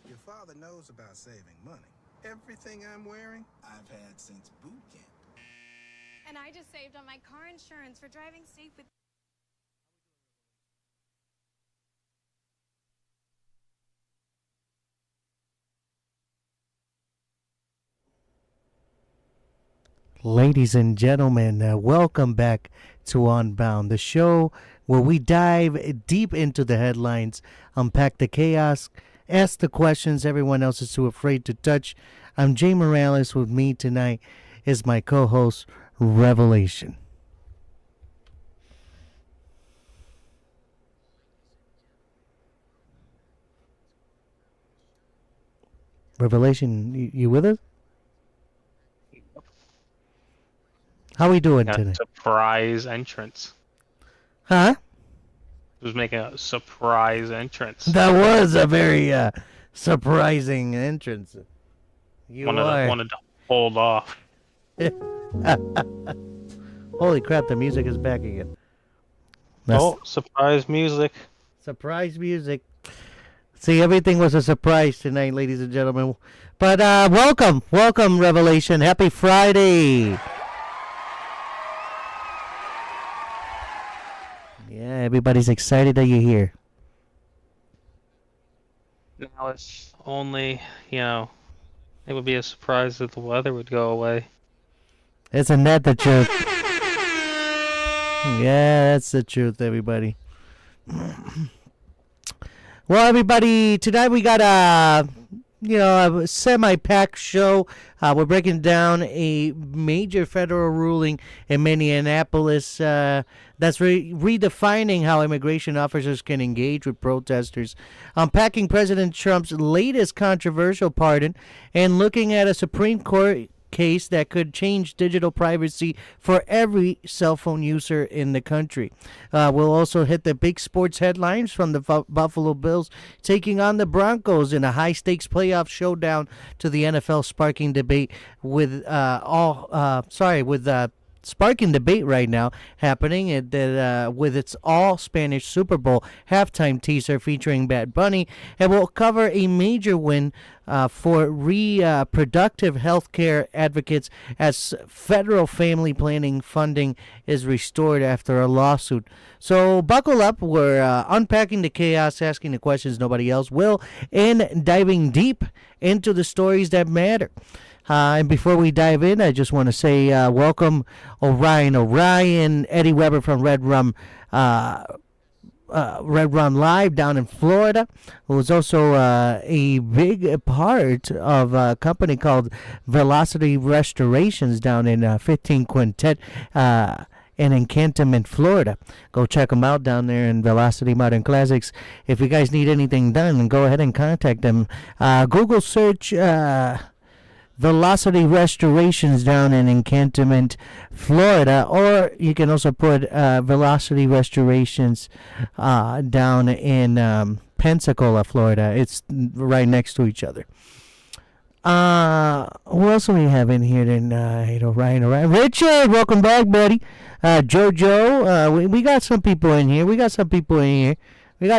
Your father knows about saving money. Everything I'm wearing, I've had since boot camp. And I just saved on my car insurance for driving safe with... Ladies and gentlemen, welcome back to Unbound, the show where we dive deep into the headlines, unpack the chaos, ask the questions everyone else is too afraid to touch. I'm Jey Morales. With me tonight is my co-host, Revelation. Revelation, you with us? How we doing today? Surprise entrance. Huh? Was making a surprise entrance. That was a very surprising entrance. You wanted are. wanted to hold off. Holy crap! The music is back again. That's Oh, surprise music. surprise music. See, everything was a surprise tonight, ladies and gentlemen. But welcome, Revelation. Happy Friday. Yeah, everybody's excited that you're here. Now it's only, it would be a surprise if the weather would go away. Isn't that the truth? Yeah, that's the truth, everybody. Well, everybody, tonight we got a semi-packed show. We're breaking down a major federal ruling in Minneapolis that's redefining how immigration officers can engage with protesters, unpacking President Trump's latest controversial pardon, and looking at a Supreme Court case that could change digital privacy for every cell phone user in the country. We'll also hit the big sports headlines from the Buffalo Bills taking on the Broncos in a high-stakes playoff showdown to the NFL, sparking debate sparking debate right now happening with its all-Spanish Super Bowl halftime teaser featuring Bad Bunny, and we'll cover a major win for reproductive health care advocates as federal family planning funding is restored after a lawsuit. So buckle up. We're unpacking the chaos, asking the questions nobody else will, and diving deep into the stories that matter. And before we dive in, I just want to say welcome Orion, Eddie Weber from Red Rum Live down in Florida, who is also a big part of a company called Velocity Restorations down in 15 Quintet in Encantement, Florida. Go check them out down there in Velocity Modern Classics. If you guys need anything done, go ahead and contact them. Google search Velocity Restorations down in Encantement, Florida, or you can also put Velocity Restorations down in Pensacola, Florida. It's right next to each other. Who else do we have in here tonight? Ryan. Richard, welcome back, buddy. Jojo, we got some people in here. We got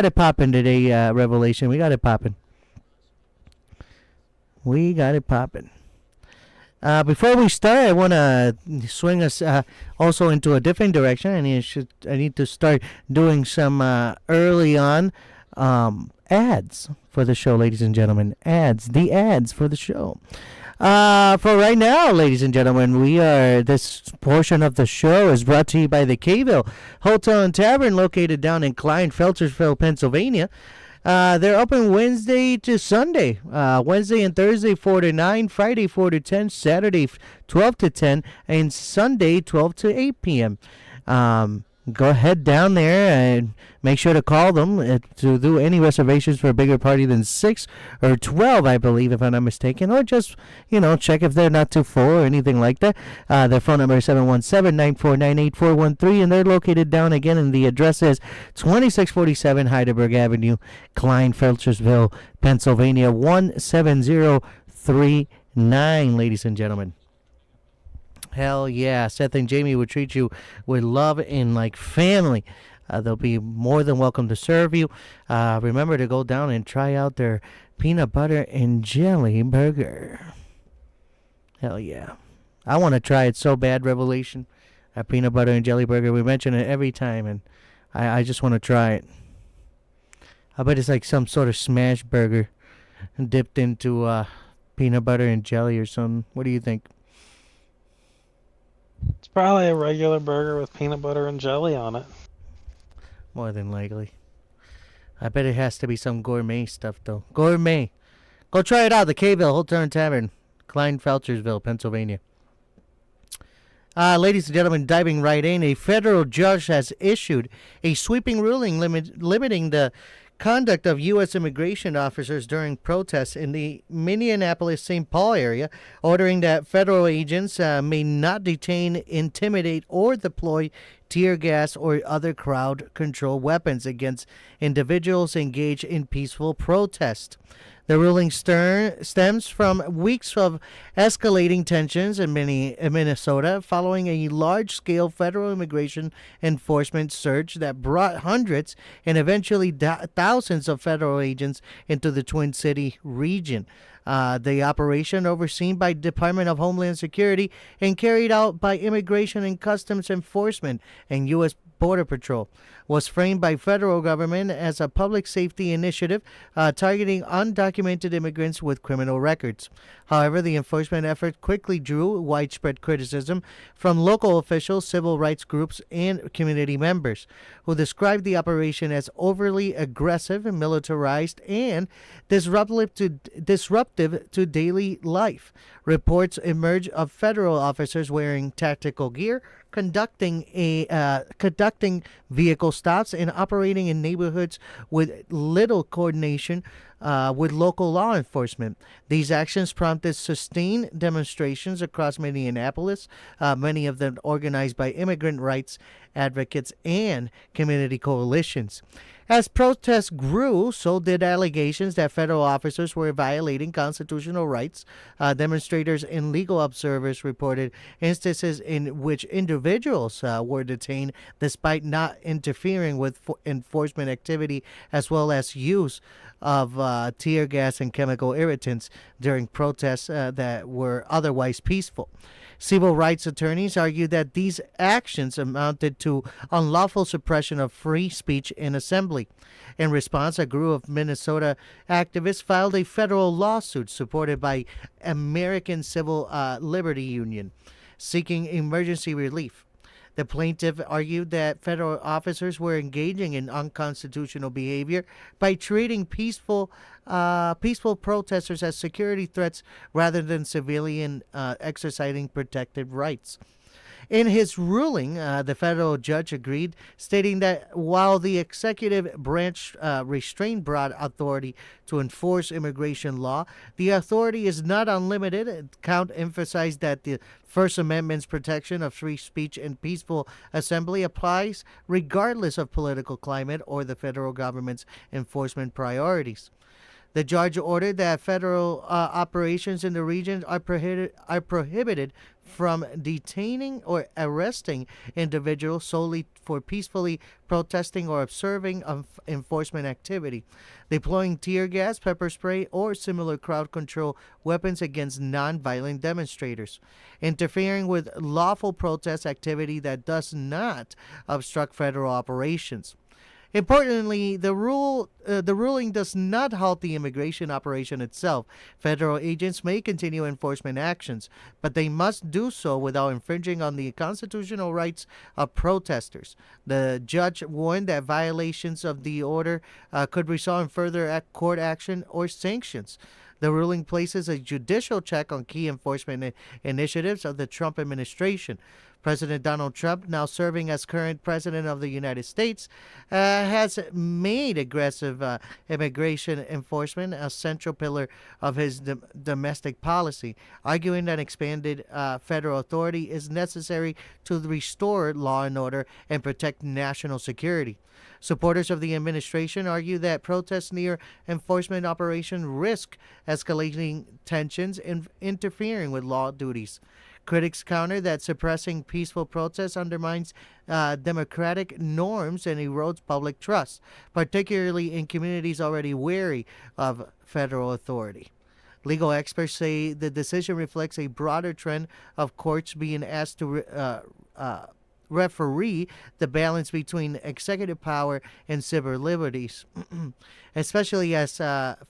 it popping today, Revelation. We got it popping. Before we start, I want to swing us also into a different direction. I need to start doing some early on ads for the show, ladies and gentlemen. The ads for the show. For right now, ladies and gentlemen, this portion of the show is brought to you by the Cayville Hotel and Tavern, located down in Klein-Feltersville, Pennsylvania. They're open Wednesday to Sunday, Wednesday and Thursday 4 to 9, Friday 4 to 10, Saturday 12 to 10, and Sunday 12 to 8 p.m. Go ahead down there and make sure to call them to do any reservations for a bigger party than 6 or 12, I believe, if I'm not mistaken, or just, check if they're not too full or anything like that. Their phone number is 717-949-8413, and they're located down again, and the address is 2647 Heidelberg Avenue, Klein-Feltersville, Pennsylvania, 17039, ladies and gentlemen. Hell yeah. Seth and Jamie will treat you with love and like family. They'll be more than welcome to serve you. Remember to go down and try out their peanut butter and jelly burger. Hell yeah. I want to try it so bad, Revelation. A peanut butter and jelly burger. We mention it every time, and I just want to try it. I bet it's like some sort of smash burger dipped into peanut butter and jelly or something. What do you think? It's probably a regular burger with peanut butter and jelly on it. More than likely. I bet it has to be some gourmet stuff, though. Gourmet. Go try it out. The Cayville Hotel and Tavern, Klein-Feltersville, Pennsylvania. Ladies and gentlemen, diving right in, a federal judge has issued a sweeping ruling limiting the conduct of U.S. immigration officers during protests in the Minneapolis-St. Paul area, ordering that federal agents may not detain, intimidate, or deploy tear gas or other crowd control weapons against individuals engaged in peaceful protest. The ruling stems from weeks of escalating tensions in Minnesota following a large-scale federal immigration enforcement surge that brought hundreds and eventually thousands of federal agents into the Twin City region. The operation, overseen by Department of Homeland Security and carried out by Immigration and Customs Enforcement and U.S. Border Patrol, was framed by federal government as a public safety initiative targeting undocumented immigrants with criminal records. However, the enforcement effort quickly drew widespread criticism from local officials, civil rights groups, and community members, who described the operation as overly aggressive, militarized, and disruptive to daily life. Reports emerged of federal officers wearing tactical gear, conducting vehicle stops, and operating in neighborhoods with little coordination with local law enforcement. These actions prompted sustained demonstrations across Minneapolis, many of them organized by immigrant rights advocates and community coalitions. As protests grew, so did allegations that federal officers were violating constitutional rights. Demonstrators and legal observers reported instances in which individuals were detained despite not interfering with enforcement activity, as well as use of tear gas and chemical irritants during protests that were otherwise peaceful. Civil rights attorneys argued that these actions amounted to unlawful suppression of free speech and assembly. In response, a group of Minnesota activists filed a federal lawsuit supported by American Civil Liberty Union, seeking emergency relief. The plaintiff argued that federal officers were engaging in unconstitutional behavior by treating peaceful protesters as security threats rather than civilian exercising protected rights. In his ruling, the federal judge agreed, stating that while the executive branch restrained broad authority to enforce immigration law, the authority is not unlimited. Count emphasized that the First Amendment's protection of free speech and peaceful assembly applies regardless of political climate or the federal government's enforcement priorities. The judge ordered that federal operations in the region are prohibited from detaining or arresting individuals solely for peacefully protesting or observing enforcement activity, deploying tear gas, pepper spray, or similar crowd control weapons against nonviolent demonstrators, interfering with lawful protest activity that does not obstruct federal operations. Importantly, the ruling does not halt the immigration operation itself. Federal agents may continue enforcement actions, but they must do so without infringing on the constitutional rights of protesters. The judge warned that violations of the order could result in further court action or sanctions. The ruling places a judicial check on key enforcement initiatives of the Trump administration. President Donald Trump, now serving as current president of the United States, has made aggressive immigration enforcement a central pillar of his domestic policy, arguing that expanded federal authority is necessary to restore law and order and protect national security. Supporters of the administration argue that protests near enforcement operations risk escalating tensions and interfering with law duties. Critics counter that suppressing peaceful protests undermines democratic norms and erodes public trust, particularly in communities already wary of federal authority. Legal experts say the decision reflects a broader trend of courts being asked to referee the balance between executive power and civil liberties, especially as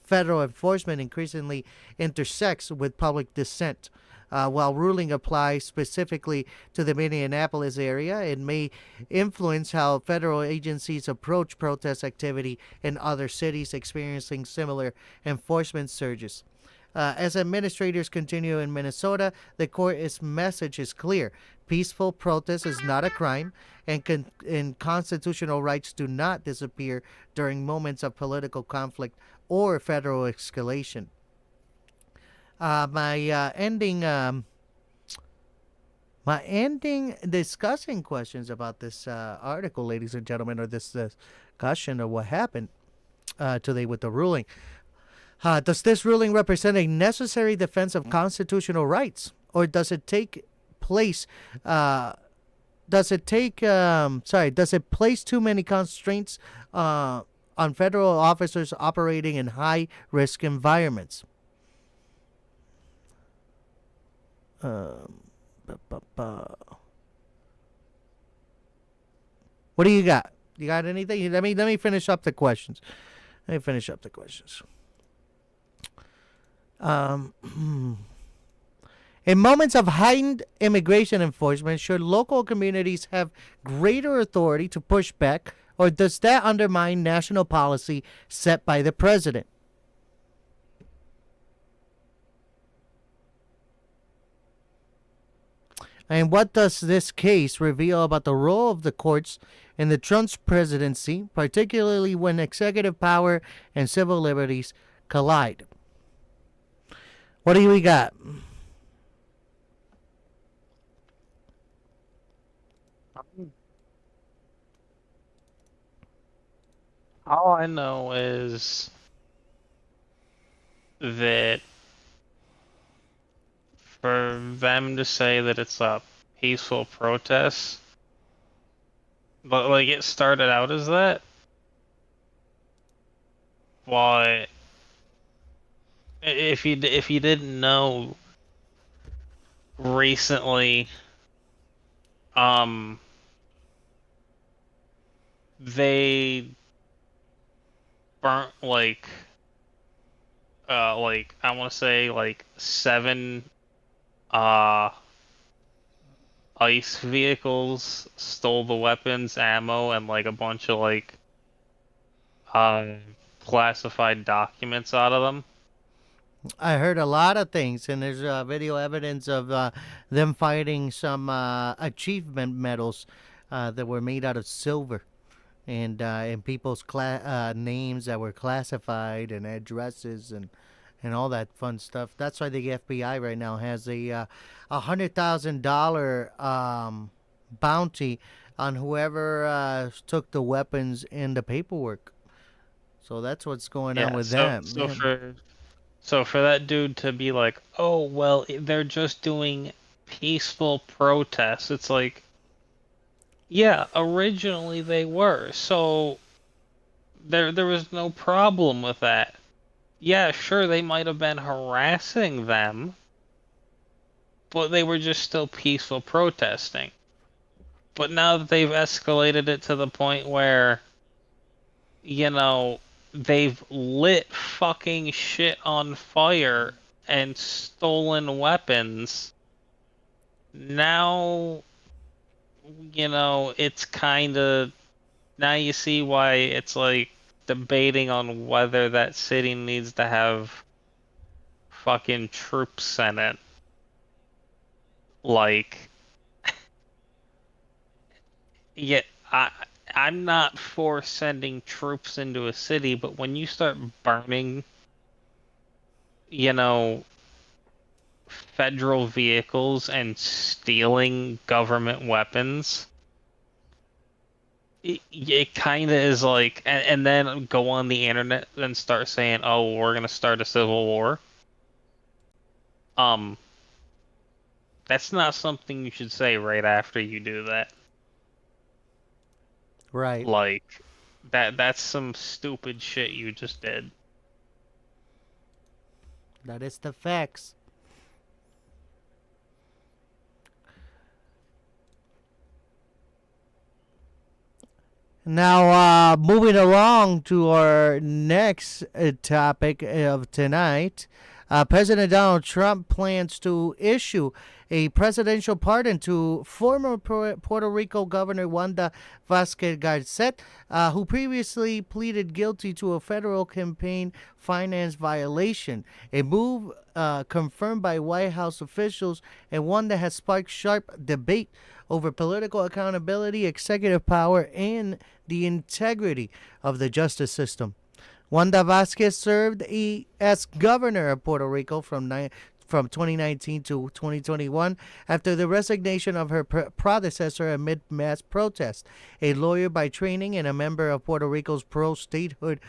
federal enforcement increasingly intersects with public dissent. While ruling applies specifically to the Minneapolis area, it may influence how federal agencies approach protest activity in other cities experiencing similar enforcement surges. As administrators continue in Minnesota, the court's message is clear. Peaceful protest is not a crime, and constitutional rights do not disappear during moments of political conflict or federal escalation. My ending discussing questions about this article, ladies and gentlemen, or this discussion of what happened today with the ruling. Does this ruling represent a necessary defense of constitutional rights, or does it take place? Does it place too many constraints on federal officers operating in high risk environments? What do you got? You got anything? Let me finish up the questions. In moments of heightened immigration enforcement, should local communities have greater authority to push back, or does that undermine national policy set by the president? And what does this case reveal about the role of the courts in the Trump's presidency, particularly when executive power and civil liberties collide? What do we got? All I know is that for them to say that it's a peaceful protest, but like it started out as that, but if you didn't know, recently, they burnt like I want to say like 7 ICE vehicles, stole the weapons, ammo, and like a bunch of like classified documents out of them. I heard a lot of things, and there's video evidence of them fighting some achievement medals that were made out of silver, and people's names that were classified, and addresses, and all that fun stuff. That's why the FBI right now has a $100,000 bounty on whoever took the weapons and the paperwork. So that's what's going on with them. So for that dude to be like, oh well, they're just doing peaceful protests, it's like, yeah, originally they were. So there was no problem with that. Yeah, sure, they might have been harassing them, but they were just still peaceful protesting. But now that they've escalated it to the point where, you know, they've lit fucking shit on fire and stolen weapons, now, you know, it's kinda, now you see why it's like debating on whether that city needs to have fucking troops in it. Like, yeah, I'm not for sending troops into a city, but when you start burning, you know, federal vehicles and stealing government weapons, it kind of is like, and then go on the internet and start saying, oh, we're going to start a civil war. That's not something you should say right after you do that. Right. Like, that's some stupid shit you just did. That is the facts. Now, moving along to our next topic of tonight, President Donald Trump plans to issue a presidential pardon to former Puerto Rico Governor Wanda Vázquez Garced, who previously pleaded guilty to a federal campaign finance violation, a move confirmed by White House officials and one that has sparked sharp debate over political accountability, executive power, and the integrity of the justice system. Wanda Vázquez served as governor of Puerto Rico from from 2019 to 2021 after the resignation of her predecessor amid mass protests. A lawyer by training and a member of Puerto Rico's pro-statehood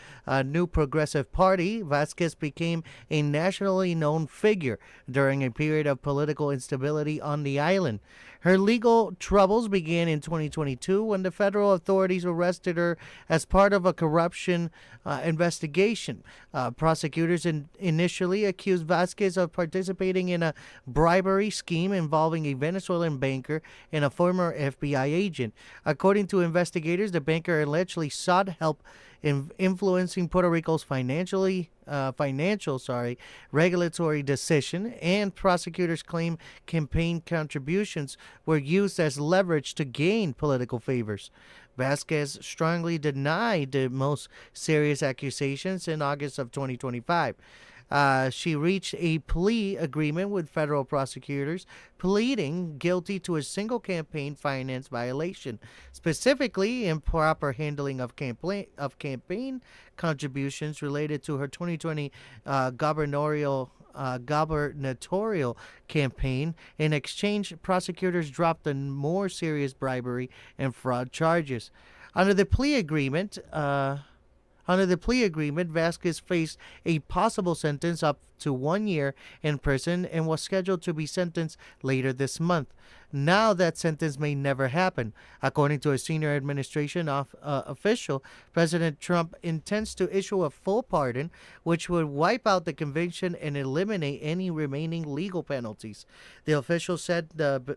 New Progressive Party, Vázquez became a nationally known figure during a period of political instability on the island. Her legal troubles began in 2022 when the federal authorities arrested her as part of a corruption investigation. Prosecutors initially accused Vázquez of participating in a bribery scheme involving a Venezuelan banker and a former FBI agent. According to investigators, the banker allegedly sought help in influencing Puerto Rico's financial regulatory decision, and prosecutors claim campaign contributions were used as leverage to gain political favors. Vázquez strongly denied the most serious accusations in August of 2025. She reached a plea agreement with federal prosecutors, pleading guilty to a single campaign finance violation, specifically improper handling of campaign contributions related to her 2020 gubernatorial campaign. In exchange, prosecutors dropped the more serious bribery and fraud charges. Under the plea agreement, Vázquez faced a possible sentence up to 1 year in prison and was scheduled to be sentenced later this month. Now that sentence may never happen. According to a senior administration official, President Trump intends to issue a full pardon, which would wipe out the conviction and eliminate any remaining legal penalties. The official said the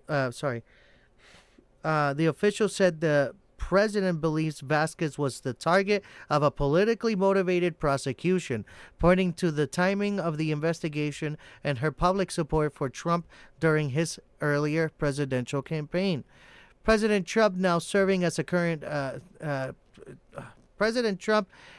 president believes Vázquez was the target of a politically motivated prosecution, pointing to the timing of the investigation and her public support for Trump during his earlier presidential campaign. President Trump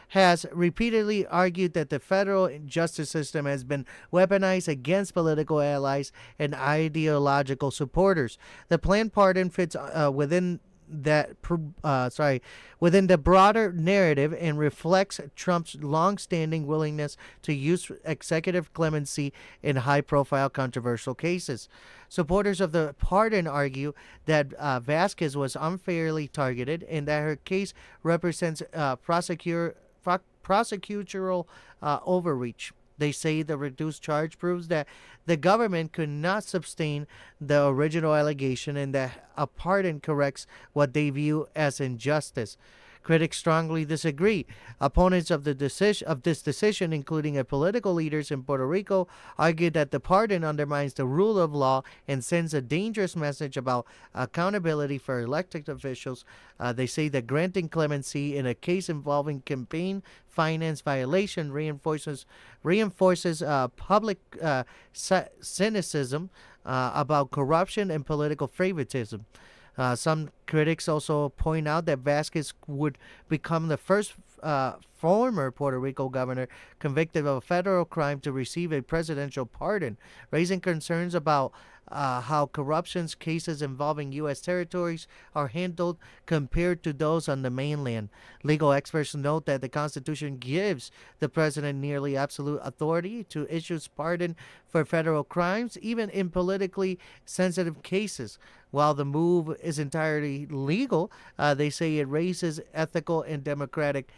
has repeatedly argued that the federal justice system has been weaponized against political allies and ideological supporters. The planned pardon fits within the broader narrative and reflects Trump's long-standing willingness to use executive clemency in high-profile controversial cases. Supporters of the pardon argue that Vázquez was unfairly targeted and that her case represents prosecutorial overreach. They say the reduced charge proves that the government could not sustain the original allegation and that a pardon corrects what they view as injustice. Critics strongly disagree. Opponents of this decision, including political leaders in Puerto Rico, argue that the pardon undermines the rule of law and sends a dangerous message about accountability for elected officials. They say that granting clemency in a case involving campaign finance violation reinforces public cynicism about corruption and political favoritism. Some critics also point out that Vázquez would become the first former Puerto Rico governor convicted of a federal crime to receive a presidential pardon, raising concerns about how corruption cases involving U.S. territories are handled compared to those on the mainland. Legal experts note that the Constitution gives the president nearly absolute authority to issue pardon for federal crimes, even in politically sensitive cases. While the move is entirely legal, they say it raises ethical and democratic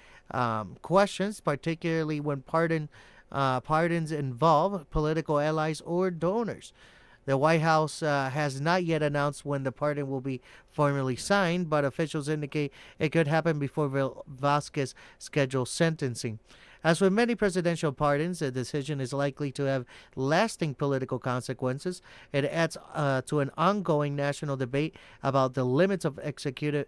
questions, particularly when pardons involve political allies or donors. The White House has not yet announced when the pardon will be formally signed, but officials indicate it could happen before Vázquez scheduled sentencing. As with many presidential pardons, the decision is likely to have lasting political consequences. It adds to an ongoing national debate about the limits of executive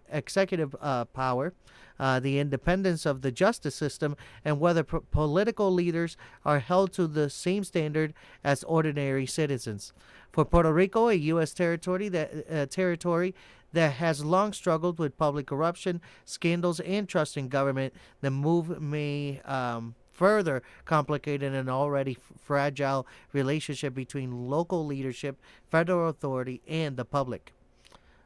power, the independence of the justice system, and whether political leaders are held to the same standard as ordinary citizens. For Puerto Rico, a U.S. territory that has long struggled with public corruption, scandals, and trust in government, the move may further complicate an already fragile relationship between local leadership, federal authority, and the public.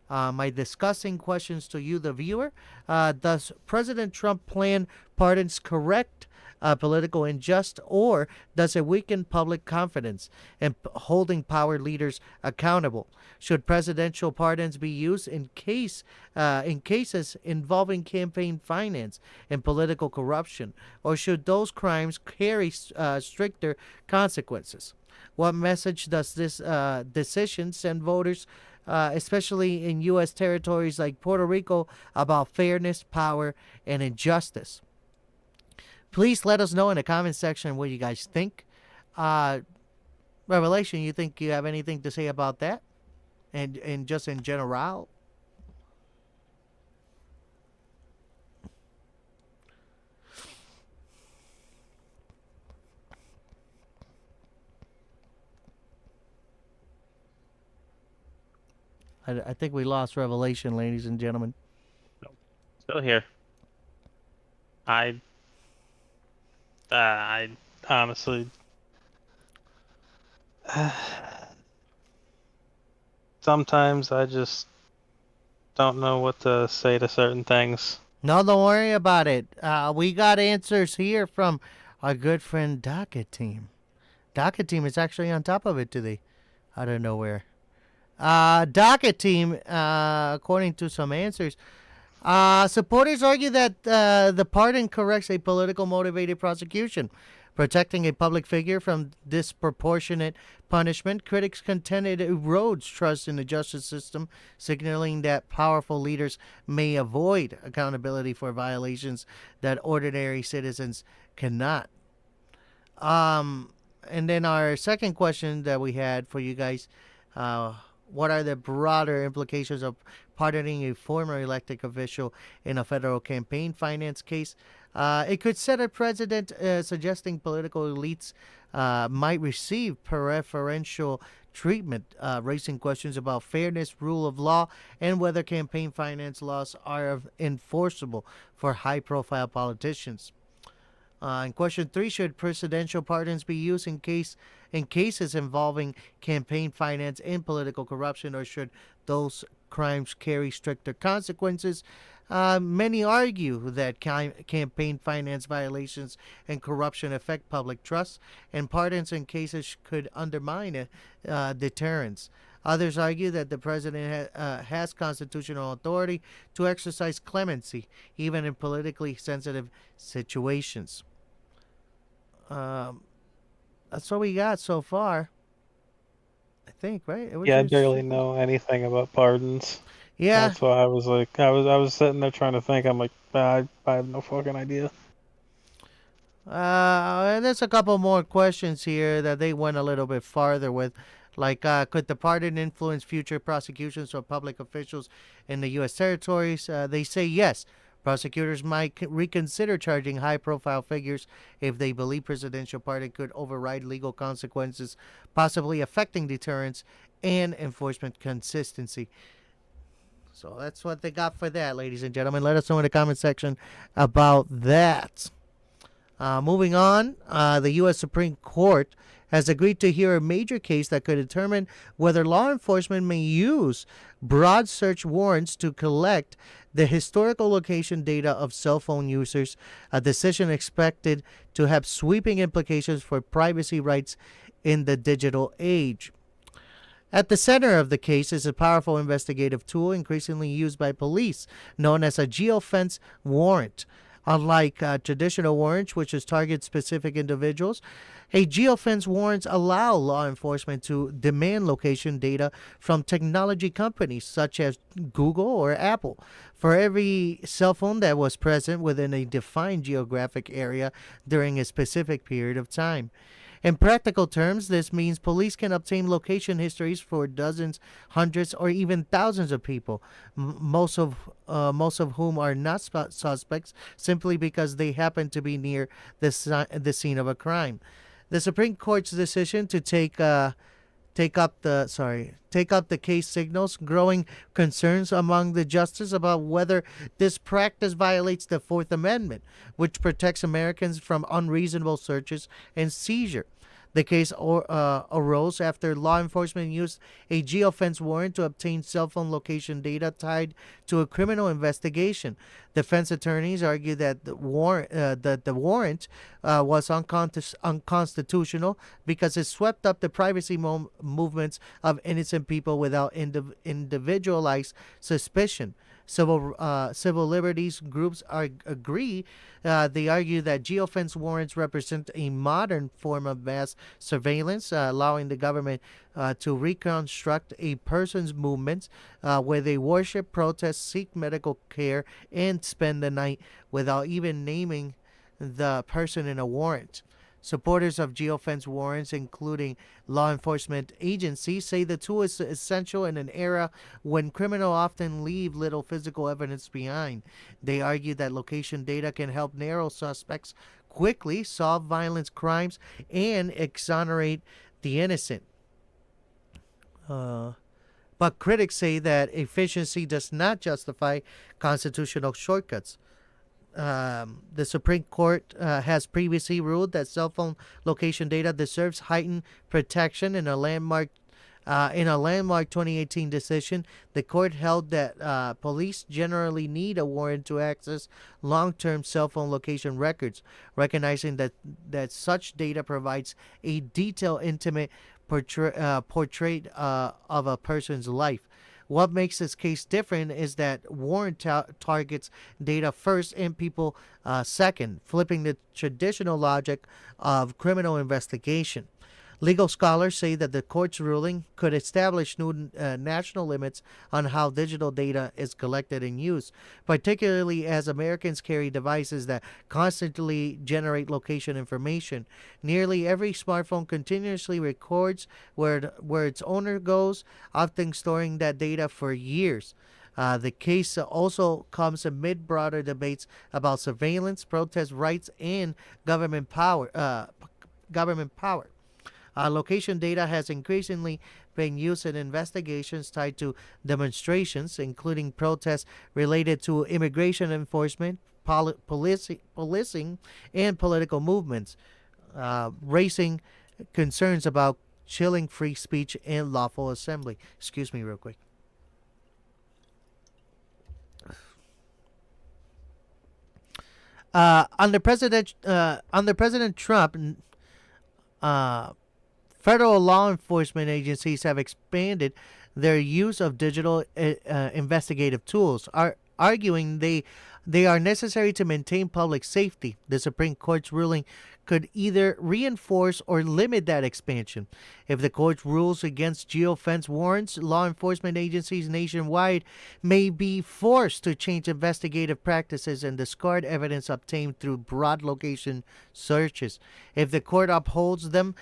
My discussing questions to you, the viewer. Does President Trump plan pardons correct political injustice, or does it weaken public confidence in holding power leaders accountable? Should presidential pardons be used in cases involving campaign finance and political corruption, or should those crimes carry stricter consequences? What message does this decision send voters, especially in U.S. territories like Puerto Rico, about fairness, power, and injustice? Please let us know in the comment section what you guys think. Revelation, you think you have anything to say about that? And just in general? I think we lost Revelation, ladies and gentlemen. Still here. I honestly, sometimes I just don't know what to say to certain things. No, don't worry about it. We got answers here from our good friend Docket Team. Docket Team is actually on top of it today. I don't know where. Docket Team, according to some answers, supporters argue that the pardon corrects a political motivated prosecution, protecting a public figure from disproportionate punishment. Critics contend it erodes trust in the justice system, signaling that powerful leaders may avoid accountability for violations that ordinary citizens cannot. And then our second question that we had for you guys, what are the broader implications of pardoning a former elected official in a federal campaign finance case? It could set a precedent suggesting political elites might receive preferential treatment, raising questions about fairness, rule of law, and whether campaign finance laws are enforceable for high-profile politicians. And question 3, should presidential pardons be used in cases involving campaign finance and political corruption, or should those crimes carry stricter consequences? Many argue that campaign finance violations and corruption affect public trust, and pardons in cases could undermine deterrence. Others argue that the president has constitutional authority to exercise clemency, even in politically sensitive situations. That's what we got so far, I think, right? Yeah, I barely know anything about pardons. Yeah. That's why I was like, I was sitting there trying to think. I'm like, I have no fucking idea. And there's a couple more questions here that they went a little bit farther with. Like, could the pardon influence future prosecutions of public officials in the U.S. territories? They say yes. Prosecutors might reconsider charging high-profile figures if they believe presidential pardon could override legal consequences, possibly affecting deterrence and enforcement consistency. So that's what they got for that, ladies and gentlemen. Let us know in the comment section about that. Moving on, the U.S. Supreme Court has agreed to hear a major case that could determine whether law enforcement may use broad search warrants to collect the historical location data of cell phone users, a decision expected to have sweeping implications for privacy rights in the digital age. At the center of the case is a powerful investigative tool increasingly used by police, known as a geofence warrant. Unlike traditional warrants, which is target specific individuals, a geofence warrants allow law enforcement to demand location data from technology companies such as Google or Apple for every cell phone that was present within a defined geographic area during a specific period of time. In practical terms, this means police can obtain location histories for dozens, hundreds, or even thousands of people, most of whom are not suspects simply because they happen to be near the scene of a crime. The Supreme Court's decision to take up the case signals growing concerns among the justices about whether this practice violates the Fourth Amendment, which protects Americans from unreasonable searches and seizure. The case arose after law enforcement used a geofence warrant to obtain cell phone location data tied to a criminal investigation. Defense attorneys argued that the warrant was unconstitutional because it swept up the privacy movements of innocent people without individualized suspicion. Civil liberties groups agree. They argue that geofence warrants represent a modern form of mass surveillance, allowing the government to reconstruct a person's movements where they worship, protest, seek medical care, and spend the night without even naming the person in a warrant. Supporters of geofence warrants, including law enforcement agencies, say the tool is essential in an era when criminals often leave little physical evidence behind. They argue that location data can help narrow suspects quickly, solve violent crimes, and exonerate the innocent. But critics say that efficiency does not justify constitutional shortcuts. The Supreme Court has previously ruled that cell phone location data deserves heightened protection. In a landmark 2018 decision, the court held that police generally need a warrant to access long-term cell phone location records, recognizing that such data provides a detailed, intimate portrait of a person's life. What makes this case different is that warrant targets data first and people second, flipping the traditional logic of criminal investigation. Legal scholars say that the court's ruling could establish new national limits on how digital data is collected and used, particularly as Americans carry devices that constantly generate location information. Nearly every smartphone continuously records where its owner goes, often storing that data for years. The case also comes amid broader debates about surveillance, protest rights, and government power. Location data has increasingly been used in investigations tied to demonstrations, including protests related to immigration enforcement, policing, and political movements, raising concerns about chilling free speech and lawful assembly. Excuse me real quick. Under President Trump, federal law enforcement agencies have expanded their use of digital investigative tools, arguing they are necessary to maintain public safety. The Supreme Court's ruling could either reinforce or limit that expansion. If the court rules against geofence warrants, law enforcement agencies nationwide may be forced to change investigative practices and discard evidence obtained through broad location searches. If the court upholds them,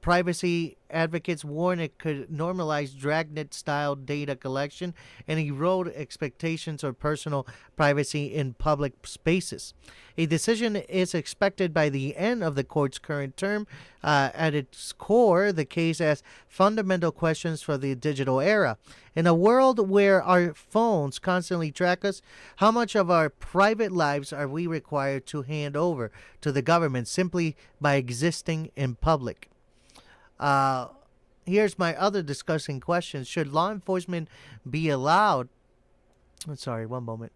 privacy advocates warn it could normalize dragnet-style data collection and erode expectations of personal privacy in public spaces. A decision is expected by the end of the court's current term. At its core, the case has fundamental questions for the digital era. In a world where our phones constantly track us, how much of our private lives are we required to hand over to the government simply by existing in public? Here's my other discussing question. Should law enforcement be allowed... Sorry, one moment.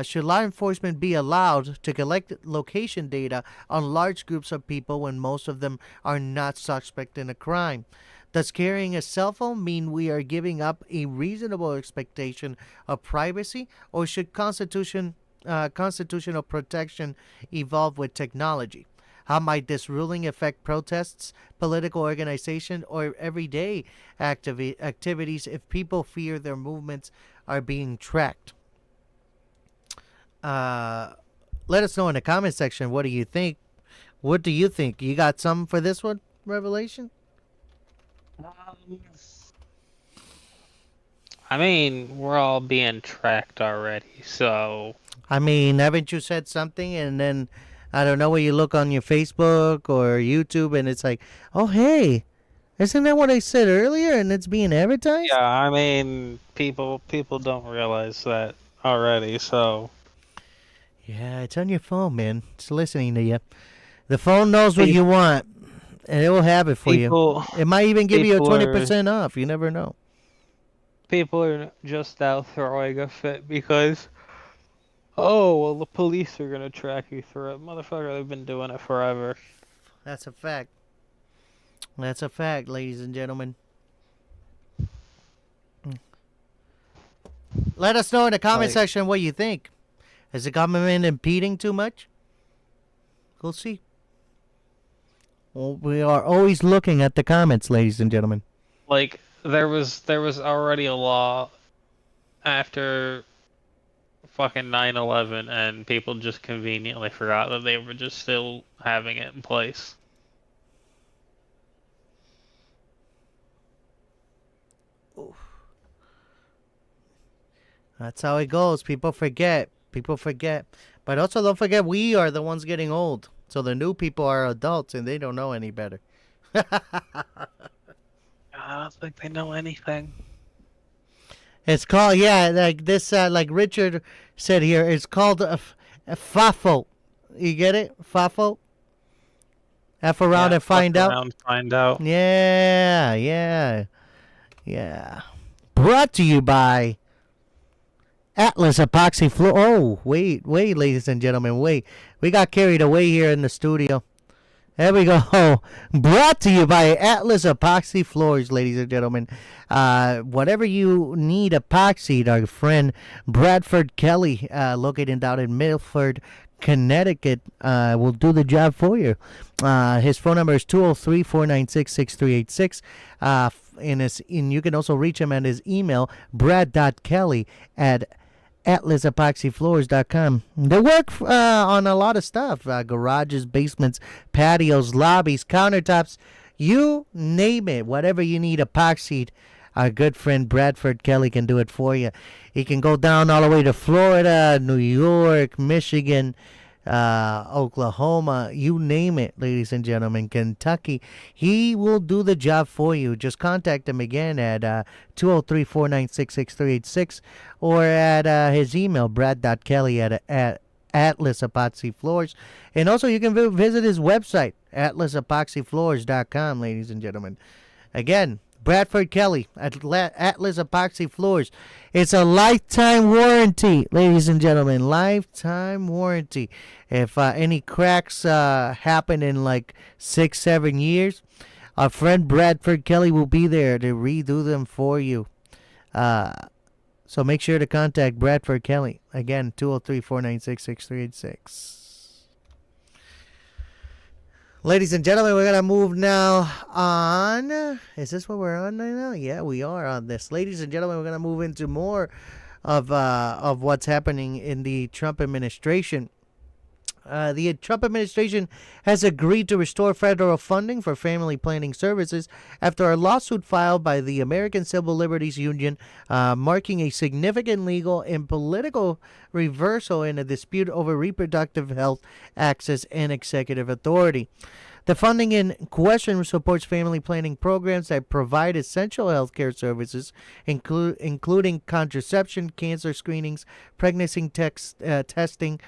Should law enforcement be allowed to collect location data on large groups of people when most of them are not suspect in a crime? Does carrying a cell phone mean we are giving up a reasonable expectation of privacy, or should constitutional protection evolve with technology? How might this ruling affect protests, political organization, or everyday activities if people fear their movements are being tracked? Let us know in the comment section. What do you think? What do you think? You got something for this one, Revelation? I mean, we're all being tracked already, so... I mean, haven't you said something and then... I don't know, where you look on your Facebook or YouTube and it's like, oh, hey, isn't that what I said earlier and it's being advertised? Yeah, I mean, people don't realize that already, so... Yeah, it's on your phone, man. It's listening to you. The phone knows what you want. And it will have it for People, you. It might even give you a people are 20% off. You never know. people are just now throwing a fit because, oh, well, the police are gonna track you through it, motherfucker. They've been doing it forever. That's a fact. That's a fact, ladies and gentlemen. Let us know in the comment section what you think. Is the government impeding too much? We'll see. Well, we are always looking at the comments, ladies and gentlemen. Like there was already a law after fucking 9/11, and people just conveniently forgot that they were just still having it in place. That's how it goes. People forget. People forget. But also don't forget we are the ones getting old. So the new people are adults and they don't know any better. I don't think they know anything. It's called, yeah, like this, like Richard said here, it's called a FAFO. You get it? FAFO? F around and find out? Around, find out. Yeah, yeah, yeah. Brought to you by Atlas Epoxy Floor. Oh, wait, ladies and gentlemen, wait. We got carried away here in the studio. There we go. Brought to you by Atlas Epoxy Floors, ladies and gentlemen. Whatever you need epoxied, our friend Bradford Kelly, located down in Milford, Connecticut, will do the job for you. His phone number is 203-496-6386. And you can also reach him at his email, brad.kelly@atlasepoxyfloors.com. They work on a lot of stuff. Garages, basements, patios, lobbies, countertops. You name it. Whatever you need epoxied, our good friend Bradford Kelly can do it for you. He can go down all the way to Florida, New York, Michigan, Oklahoma, you name it, ladies and gentlemen, Kentucky. He will do the job for you. Just contact him again at 203-496-6386 or at his email, brad.kelly at Atlas Epoxy Floors. And also you can visit his website, atlasepoxyfloors.com, ladies and gentlemen. Again, Bradford Kelly at Atlas Epoxy Floors. It's a lifetime warranty, ladies and gentlemen. Lifetime warranty. If any cracks happen in like 6-7 years, our friend Bradford Kelly will be there to redo them for you. So make sure to contact Bradford Kelly. Again, 203-496-6386. Ladies and gentlemen, we're going to move now on. Is this what we're on right now? Yeah, we are on this. Ladies and gentlemen, we're going to move into more of what's happening in the Trump administration. The Trump administration has agreed to restore federal funding for family planning services after a lawsuit filed by the American Civil Liberties Union, marking a significant legal and political reversal in a dispute over reproductive health access and executive authority. The funding in question supports family planning programs that provide essential health care services, including contraception, cancer screenings, pregnancy testing,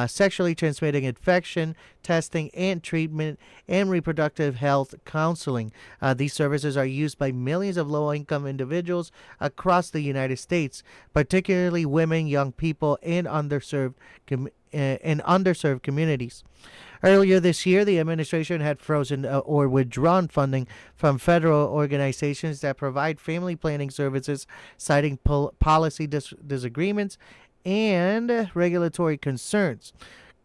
sexually transmitted infection testing and treatment, and reproductive health counseling. These services are used by millions of low-income individuals across the United States, particularly women, young people, and underserved communities. Earlier this year, the administration had frozen or withdrawn funding from federal organizations that provide family planning services, citing policy disagreements and regulatory concerns.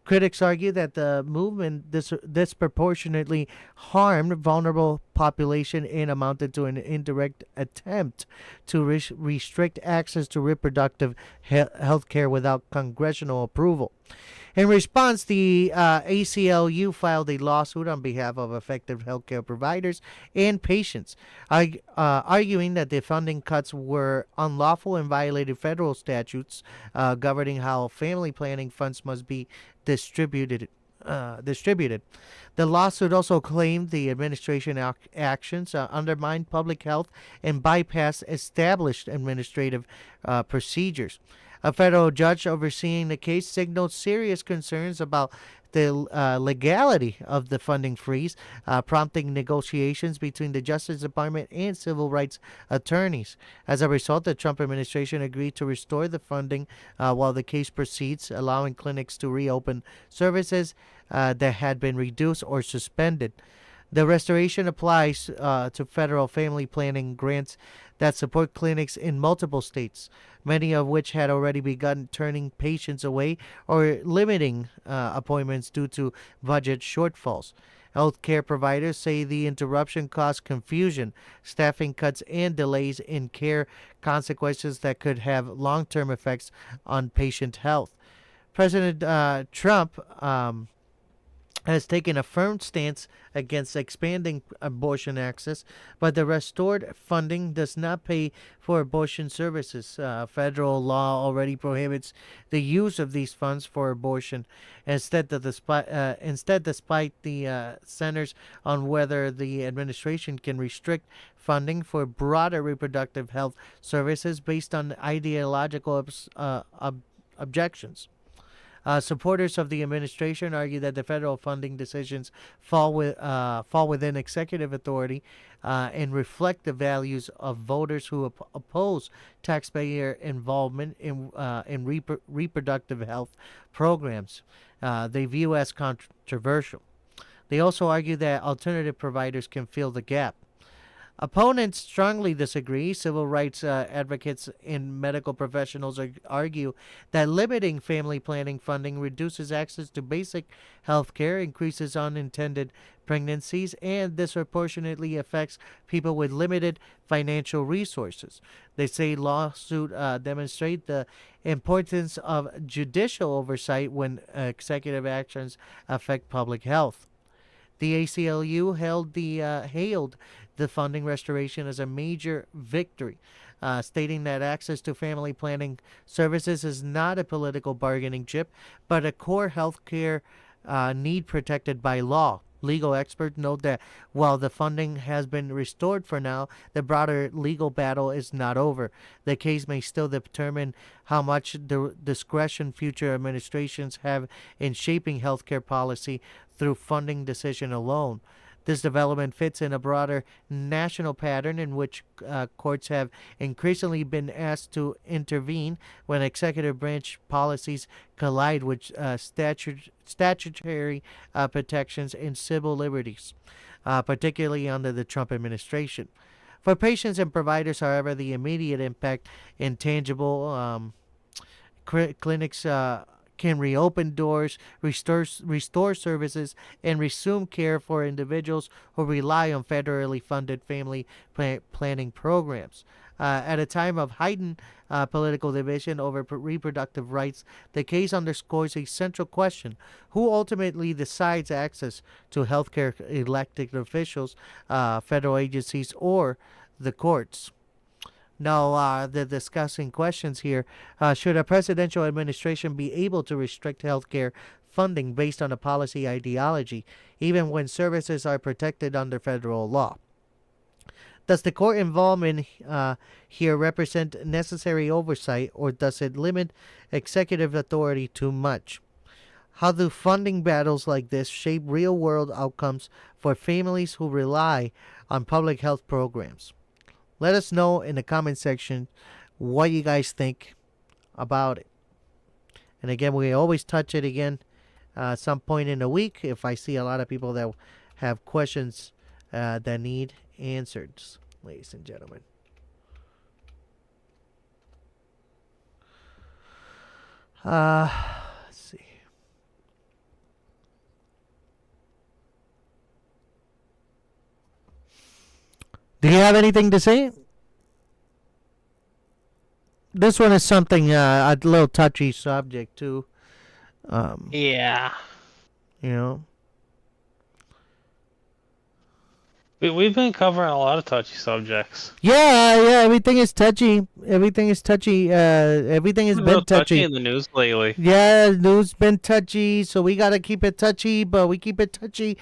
Critics argue that the movement disproportionately harmed vulnerable population and amounted to an indirect attempt to restrict access to reproductive health care without congressional approval. In response, the ACLU filed a lawsuit on behalf of affected healthcare providers and patients, arguing that the funding cuts were unlawful and violated federal statutes governing how family planning funds must be distributed. The lawsuit also claimed the administration actions undermined public health and bypassed established administrative procedures. A federal judge overseeing the case signaled serious concerns about the legality of the funding freeze, prompting negotiations between the Justice Department and civil rights attorneys. As a result, the Trump administration agreed to restore the funding while the case proceeds, allowing clinics to reopen services that had been reduced or suspended. The restoration applies to federal family planning grants that support clinics in multiple states, many of which had already begun turning patients away or limiting appointments due to budget shortfalls. Healthcare providers say the interruption caused confusion, staffing cuts, and delays in care, consequences that could have long-term effects on patient health. President Trump has taken a firm stance against expanding abortion access, but the restored funding does not pay for abortion services. Federal law already prohibits the use of these funds for abortion. Instead, despite the centers on whether the administration can restrict funding for broader reproductive health services based on ideological objections. Supporters of the administration argue that the federal funding decisions fall within executive authority and reflect the values of voters who oppose taxpayer involvement in reproductive health programs. They view as controversial. They also argue that alternative providers can fill the gap. Opponents strongly disagree. Civil rights advocates and medical professionals argue that limiting family planning funding reduces access to basic health care, increases unintended pregnancies, and disproportionately affects people with limited financial resources. They say lawsuits demonstrate the importance of judicial oversight when executive actions affect public health. The ACLU hailed the funding restoration as a major victory, stating that access to family planning services is not a political bargaining chip, but a core health care need protected by law. Legal experts note that while the funding has been restored for now, the broader legal battle is not over. The case may still determine how much discretion future administrations have in shaping healthcare policy through funding decision alone. This development fits in a broader national pattern in which courts have increasingly been asked to intervene when executive branch policies collide with statutory protections and civil liberties, particularly under the Trump administration. For patients and providers, however, the immediate impact intangible. Clinics can reopen doors, restore services, and resume care for individuals who rely on federally funded family planning programs. At a time of heightened political division over reproductive rights, the case underscores a central question: who ultimately decides access to healthcare, elected officials, federal agencies, or the courts? Now, the discussing questions here. Should a presidential administration be able to restrict healthcare funding based on a policy ideology, even when services are protected under federal law? Does the court involvement here represent necessary oversight, or does it limit executive authority too much? How do funding battles like this shape real-world outcomes for families who rely on public health programs? Let us know in the comment section what you guys think about it. And again, we always touch it again some point in the week if I see a lot of people that have questions that need answers, ladies and gentlemen. Let's see. Do you have anything to say? This one is something, a little touchy subject too. Yeah. You know. We've been covering a lot of touchy subjects. Yeah, everything is touchy. Everything is touchy. Everything has been touchy in the news lately. Yeah, news been touchy, so we gotta keep it touchy, but we keep it touchy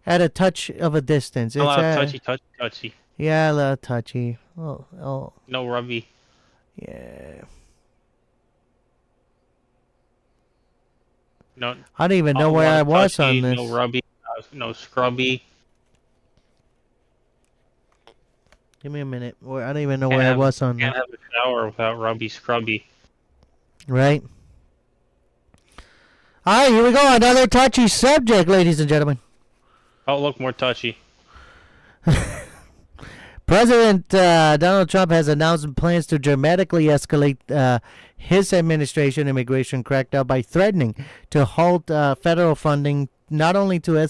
at a touch of a distance. A lot of touchy. Yeah, a little touchy. Oh. No rubby. Yeah. No, I don't even know don't where want I it was touchy, on this. no rubby, no scrubby. Give me a minute. I don't even know Can't where I have was on can't this. have a shower without rubby scrubby. Right. All right, here we go. Another touchy subject, ladies and gentlemen. Oh, look, more touchy. President Donald Trump has announced plans to dramatically escalate his administration immigration crackdown by threatening to halt federal funding not only to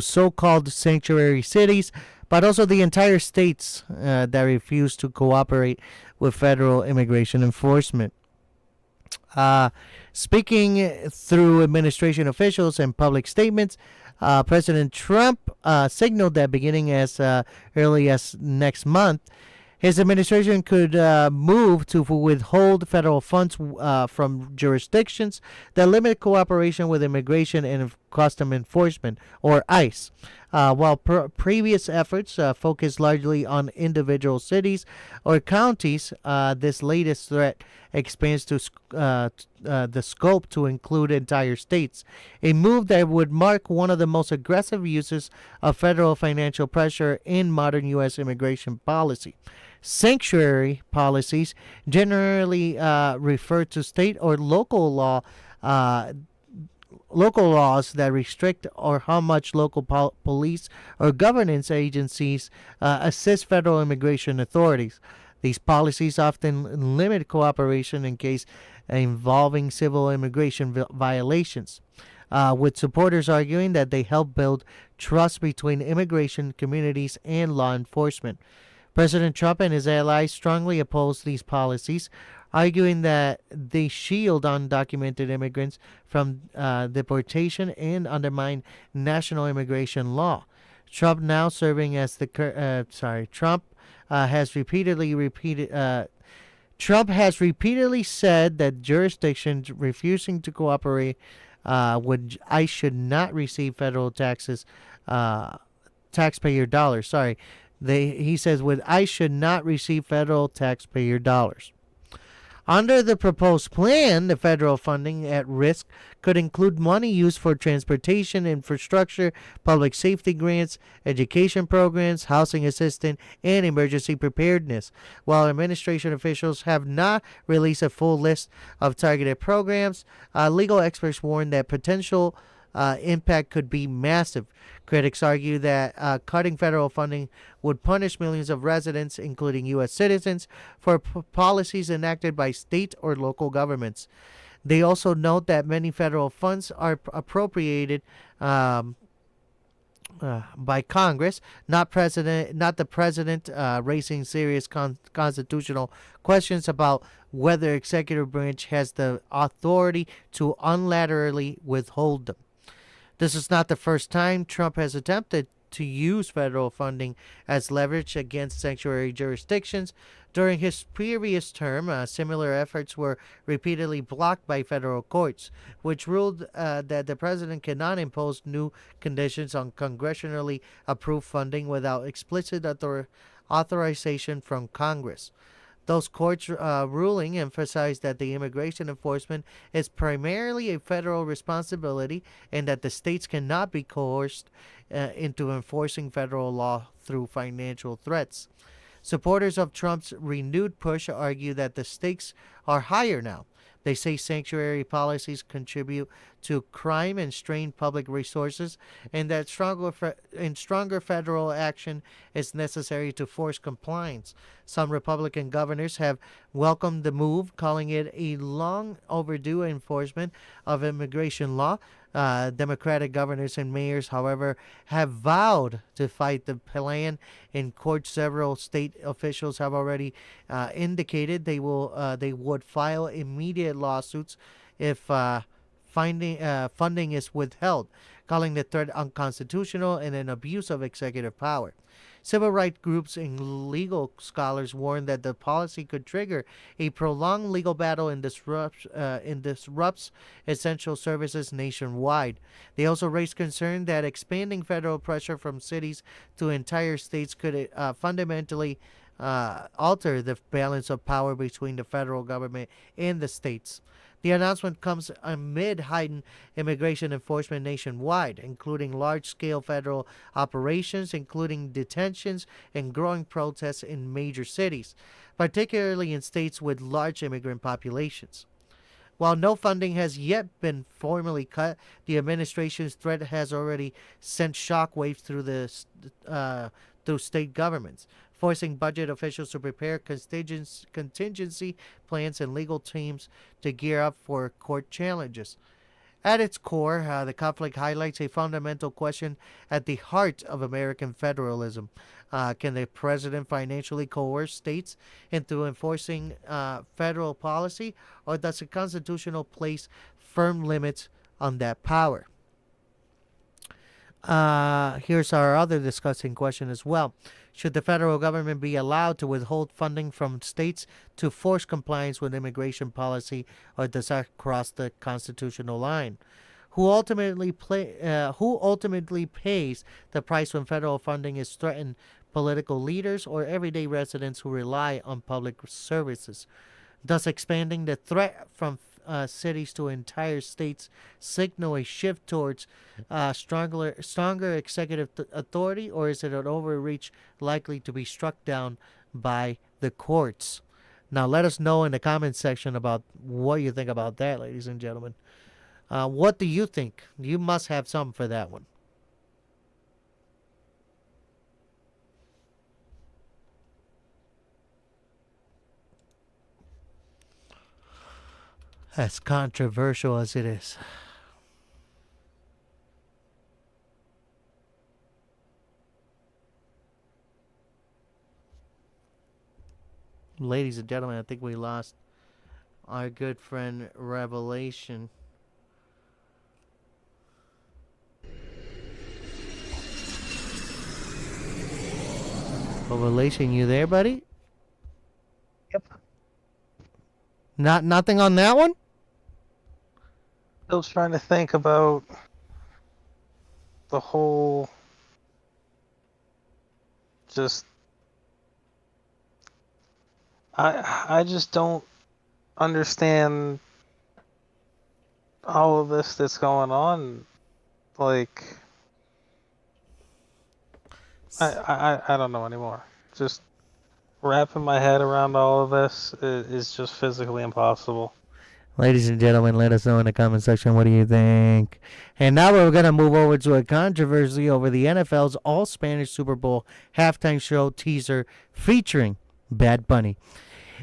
so-called sanctuary cities, but also the entire states that refuse to cooperate with federal immigration enforcement. Speaking through administration officials and public statements, President Trump signaled that beginning as early as next month, his administration could move to withhold federal funds from jurisdictions that limit cooperation with immigration and custom enforcement, or ICE. While previous efforts focused largely on individual cities or counties, this latest threat expands to the scope to include entire states, a move that would mark one of the most aggressive uses of federal financial pressure in modern U.S. immigration policy. Sanctuary policies generally refer to state or local laws that restrict or how much local police or governance agencies assist federal immigration authorities. These policies often limit cooperation in case involving civil immigration violations, with supporters arguing that they help build trust between immigration communities and law enforcement. President Trump and his allies strongly oppose these policies, arguing that they shield undocumented immigrants from deportation and undermine national immigration law. Trump now serving as the Trump has repeatedly said that jurisdictions refusing to cooperate with ICE should not receive federal taxpayer dollars. He says with ICE should not receive federal taxpayer dollars. Under the proposed plan, the federal funding at risk could include money used for transportation, infrastructure, public safety grants, education programs, housing assistance, and emergency preparedness. While administration officials have not released a full list of targeted programs, legal experts warn that potential impact could be massive. Critics argue that cutting federal funding would punish millions of residents, including U.S. citizens, for policies enacted by state or local governments. They also note that many federal funds are appropriated by Congress, not the president, raising serious constitutional questions about whether executive branch has the authority to unilaterally withhold them. This is not the first time Trump has attempted to use federal funding as leverage against sanctuary jurisdictions. During his previous term, similar efforts were repeatedly blocked by federal courts, which ruled that the president cannot impose new conditions on congressionally approved funding without explicit authorization from Congress. Those courts' ruling emphasized that the immigration enforcement is primarily a federal responsibility and that the states cannot be coerced into enforcing federal law through financial threats. Supporters of Trump's renewed push argue that the stakes are higher now. They say sanctuary policies contribute to crime and strain public resources, and that stronger federal action is necessary to force compliance. Some Republican governors have welcomed the move, calling it a long overdue enforcement of immigration law. Democratic governors and mayors, however, have vowed to fight the plan in court. Several state officials have already indicated they would file immediate lawsuits if funding is withheld, calling the threat unconstitutional and an abuse of executive power. Civil rights groups and legal scholars warn that the policy could trigger a prolonged legal battle and disrupts essential services nationwide. They also raise concern that expanding federal pressure from cities to entire states could fundamentally alter the balance of power between the federal government and the states. The announcement comes amid heightened immigration enforcement nationwide, including large-scale federal operations, including detentions and growing protests in major cities, particularly in states with large immigrant populations. While no funding has yet been formally cut, the administration's threat has already sent shockwaves through state governments, forcing budget officials to prepare contingency plans and legal teams to gear up for court challenges. At its core, the conflict highlights a fundamental question at the heart of American federalism. Can the president financially coerce states into enforcing federal policy, or does the Constitution place firm limits on that power? Here's our other discussing question as well. Should the federal government be allowed to withhold funding from states to force compliance with immigration policy, or does that cross the constitutional line? Who ultimately pays the price when federal funding is threatened? Political leaders or everyday residents who rely on public services? Does expanding the threat from cities to entire states signal a shift towards stronger executive authority, or is it an overreach likely to be struck down by the courts? Now, let us know in the comments section about what you think about that, ladies and gentlemen. What do you think? You must have something for that one. As controversial as it is. Ladies and gentlemen, I think we lost our good friend Revelation. Revelation, you there, buddy? Yep. Nothing on that one? Still trying to think about the whole I just don't understand all of this that's going on. Like, I don't know anymore. Just wrapping my head around all of this is just physically impossible. Ladies and gentlemen, let us know in the comment section, what do you think? And now we're going to move over to a controversy over the NFL's all-Spanish Super Bowl halftime show teaser featuring Bad Bunny.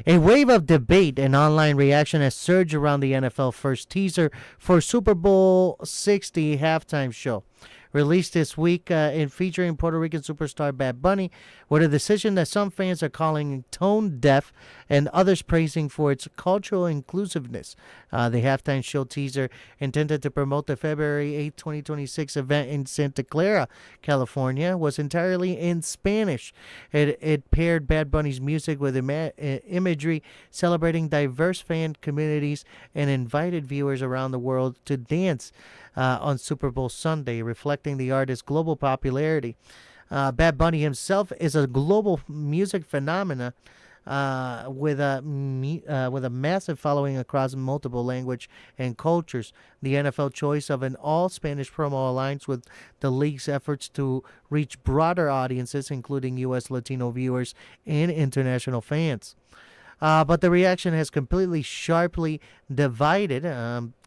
A wave of debate and online reaction has surged around the NFL first teaser for Super Bowl 60 halftime show. Released this week in featuring Puerto Rican superstar Bad Bunny, with a decision that some fans are calling tone deaf and others praising for its cultural inclusiveness. The halftime show teaser, intended to promote the February 8, 2026 event in Santa Clara, California, was entirely in Spanish. It paired Bad Bunny's music with imagery celebrating diverse fan communities and invited viewers around the world to dance on Super Bowl Sunday, reflecting the artist's global popularity. Bad Bunny himself is a global music phenomenon with a massive following across multiple language and cultures. The NFL choice of an all-Spanish promo aligns with the league's efforts to reach broader audiences, including U.S. Latino viewers and international fans. But the reaction has completely sharply divided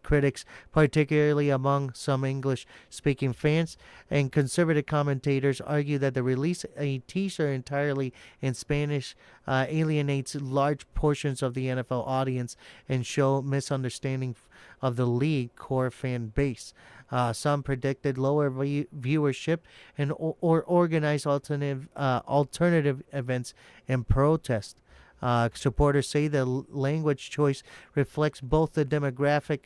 critics, particularly among some English-speaking fans, and conservative commentators argue that the release a teaser entirely in Spanish alienates large portions of the NFL audience and show misunderstanding of the league core fan base. Some predicted lower viewership and or organized alternative events and protest. Supporters say the language choice reflects both the demographic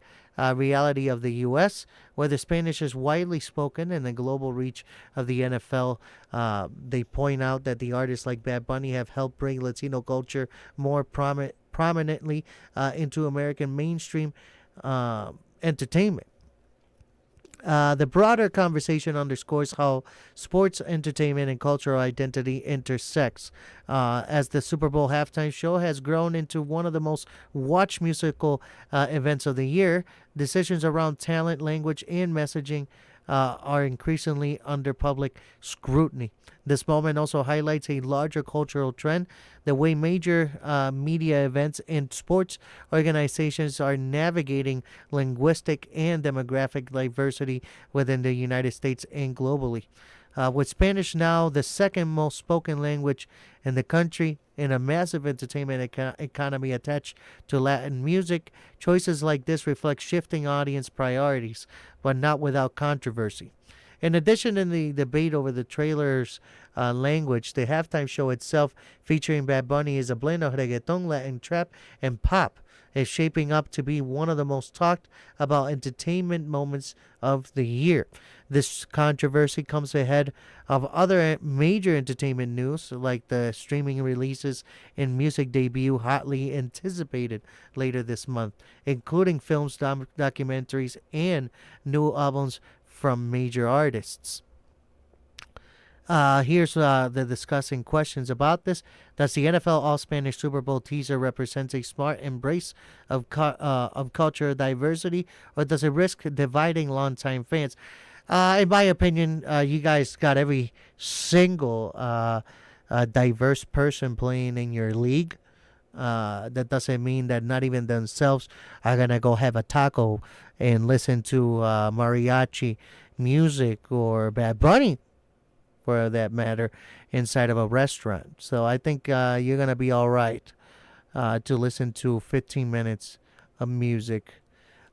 reality of the U.S., where the Spanish is widely spoken, and the global reach of the NFL. They point out that the artists like Bad Bunny have helped bring Latino culture more prominently into American mainstream entertainment. The broader conversation underscores how sports, entertainment, and cultural identity intersects. As the Super Bowl halftime show has grown into one of the most watched musical events of the year, decisions around talent, language, and messaging are increasingly under public scrutiny. This moment also highlights a larger cultural trend, the way major media events and sports organizations are navigating linguistic and demographic diversity within the United States and globally. With Spanish now the second most spoken language in the country and a massive entertainment economy attached to Latin music, choices like this reflect shifting audience priorities, but not without controversy. In addition, in the debate over the trailer's language, the halftime show itself, featuring Bad Bunny, is a blend of reggaeton, Latin trap, and pop, is shaping up to be one of the most talked about entertainment moments of the year. This controversy comes ahead of other major entertainment news, like the streaming releases and music debut hotly anticipated later this month, including films, documentaries, and new albums from major artists. Here's the discussing questions about this. Does the NFL All-Spanish Super Bowl teaser represent a smart embrace of cultural diversity, or does it risk dividing longtime fans? In my opinion, you guys got every single diverse person playing in your league. That doesn't mean that not even themselves are going to go have a taco and listen to mariachi music or Bad Bunny, for that matter, inside of a restaurant. So I think you're going to be all right to listen to 15 minutes of music.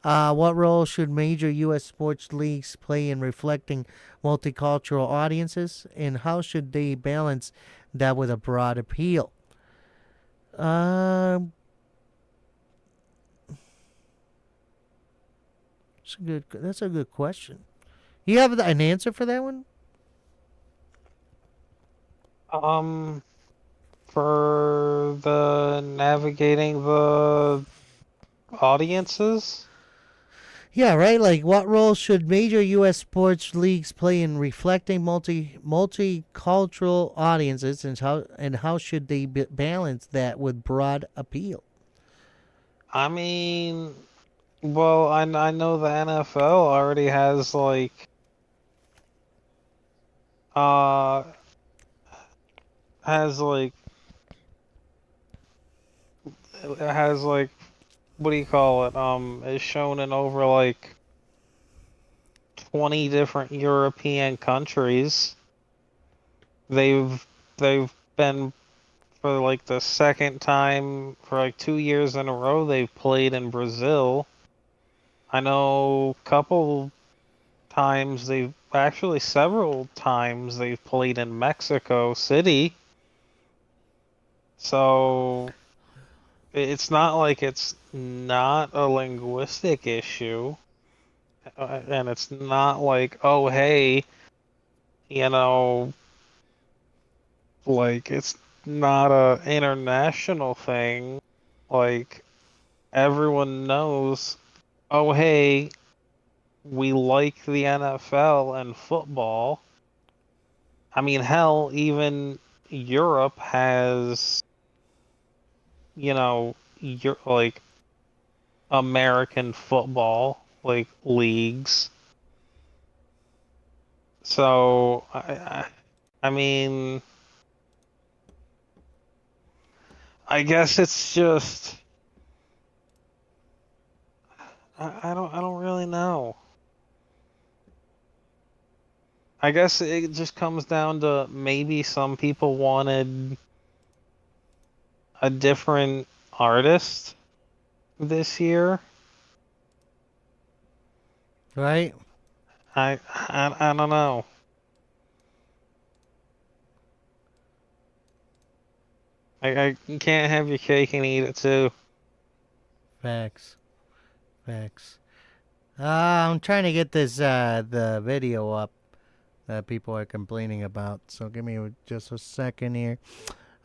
What role should major U.S. sports leagues play in reflecting multicultural audiences, and how should they balance that with a broad appeal? That's a good question. You have an answer for that one? For the navigating the audiences? Yeah, right. Like, what role should major U.S. sports leagues play in reflecting multicultural audiences, and how should they balance that with broad appeal? I mean, well, I know the NFL already has uh has like has like what do you call it? Is shown in over 20 different European countries. They've been for the second time for 2 years in a row they've played in Brazil. I know several times they've played in Mexico City. So it's not like it's not a linguistic issue, and it's not like, oh hey, it's not a international thing. Like, everyone knows, oh hey, we like the NFL and football. I mean, hell, even Europe has, American football, leagues. So, I mean, I guess it's just, I don't really know. I guess it just comes down to maybe some people wanted a different artist this year. Right? I don't know. I can't have your cake and eat it too. Facts. I'm trying to get this the video up that people are complaining about. So give me just a second here.